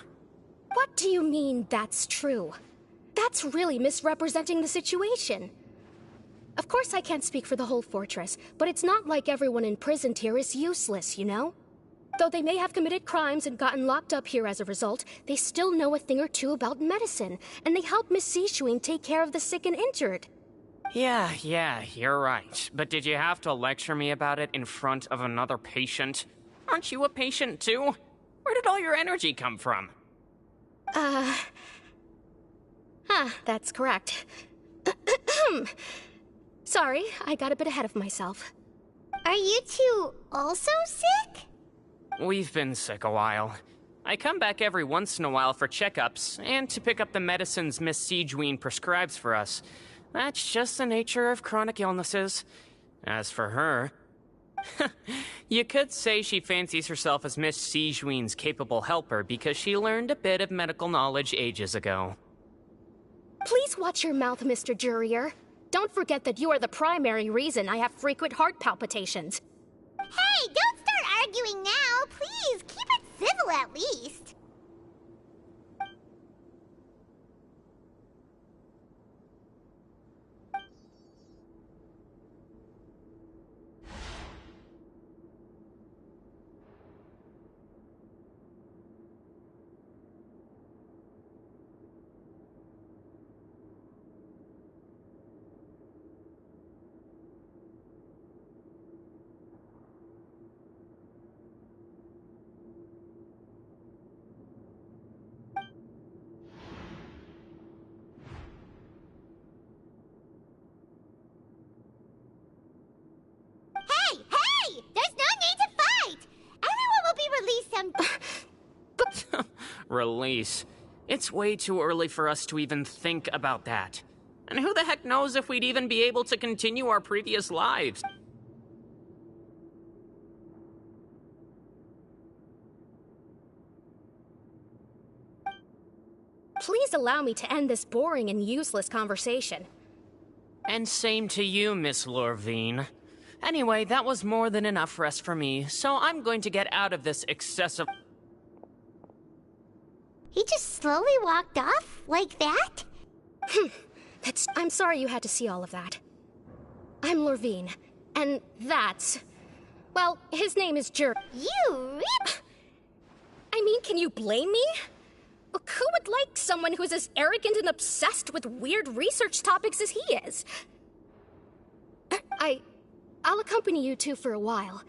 B: What do you mean, that's true? That's really misrepresenting the situation. Of course I can't speak for the whole fortress, but it's not like everyone imprisoned here is useless, you know? Though they may have committed crimes and gotten locked up here as a result, they still know a thing or two about medicine, and they help Miss Sishuin take care of the sick and injured.
G: Yeah, you're right. But did you have to lecture me about it in front of another patient? Aren't you a patient too? Where did all your energy come from?
B: That's correct. Sorry, I got a bit ahead of myself.
A: Are you two also sick?
G: We've been sick a while. I come back every once in a while for checkups, and to pick up the medicines Miss Sijuin prescribes for us. That's just the nature of chronic illnesses. As for her... you could say she fancies herself as Miss Sijuin's capable helper because she learned a bit of medical knowledge ages ago.
B: Please watch your mouth, Mr. Jurier. Don't forget that you are the primary reason I have frequent heart palpitations.
A: Hey, don't start arguing now! Please, keep it civil at least!
G: release. It's way too early for us to even think about that. And who the heck knows if we'd even be able to continue our previous lives?
J: Please allow me to end this boring and useless conversation.
G: And same to you, Miss Lorvine. Anyway, that was more than enough rest for me, so I'm going to get out of this excessive...
A: He just slowly walked off? Like that?
J: I'm sorry you had to see all of that. I'm Lorvine, and that's... Well, his name is
A: You
J: I mean, can you blame me? Who would like someone who's as arrogant and obsessed with weird research topics as he is? I'll accompany you two for a while.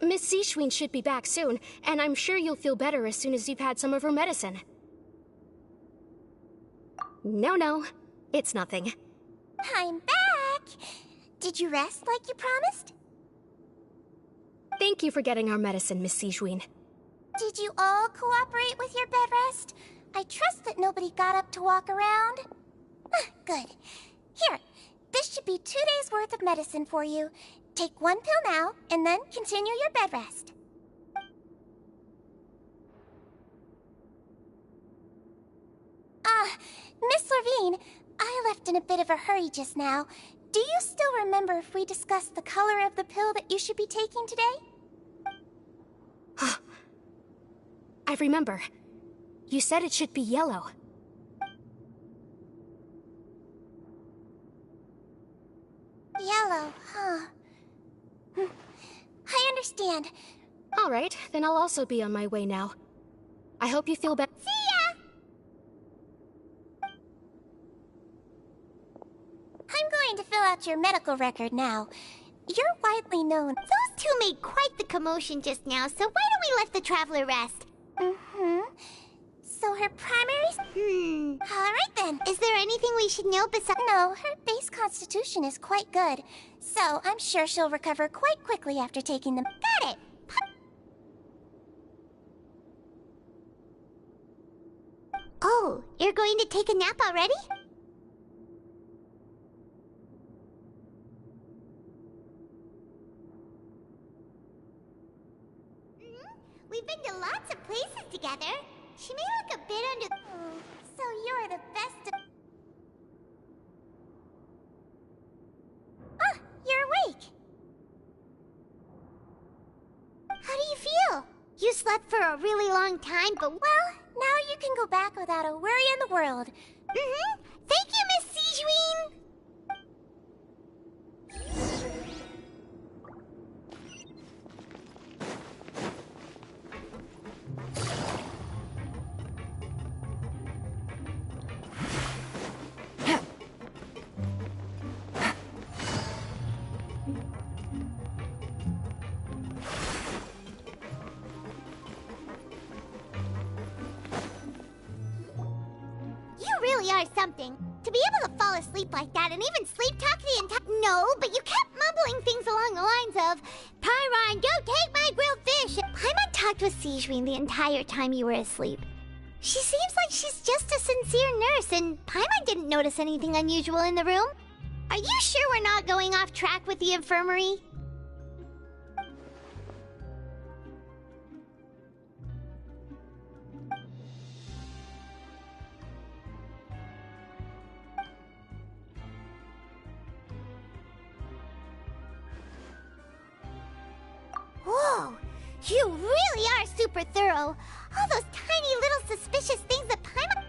J: Miss Seashween should be back soon, and I'm sure you'll feel better as soon as you've had some of her medicine. No, it's nothing.
S: I'm back! Did you rest like you promised?
J: Thank you for getting our medicine, Miss Seashween.
S: Did you all cooperate with your bed rest? I trust that nobody got up to walk around. Good. Here, this should be 2 days' worth of medicine for you. Take 1 pill now, and then continue your bed rest. Miss Lorvine, I left in a bit of a hurry just now. Do you still remember if we discussed the color of the pill that you should be taking today?
J: I remember. You said it should be yellow.
S: Yellow, huh? I understand.
J: All right, then I'll also be on my way now. I hope you feel better.
S: See ya! I'm going to fill out your medical record now. You're widely known.
A: Those two made quite the commotion just now, so why don't we let the traveler rest?
S: So her primary... Alright then.
A: Is there anything we should know besides...
S: No, her base constitution is quite good. So I'm sure she'll recover quite quickly after taking them.
A: Got it! Oh, you're going to take a nap already? We've been to lots of places together. She may look a bit under...
S: Oh, so you're the best of... You're awake.
A: How do you feel? You slept for a really long time, but...
S: Well, now you can go back without a worry in the world.
A: Thank you, Miss Seashween! Are something. To be able to fall asleep like that and even sleep talk the entire... No, but you kept mumbling things along the lines of, Pyron, don't take my grilled fish. Paimon talked with Seashween the entire time you were asleep. She seems like she's just a sincere nurse, and Paimon didn't notice anything unusual in the room. Are you sure we're not going off track with the infirmary? Whoa! You really are super thorough! All those tiny little suspicious things that Paimon...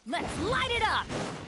B: Let's light it up!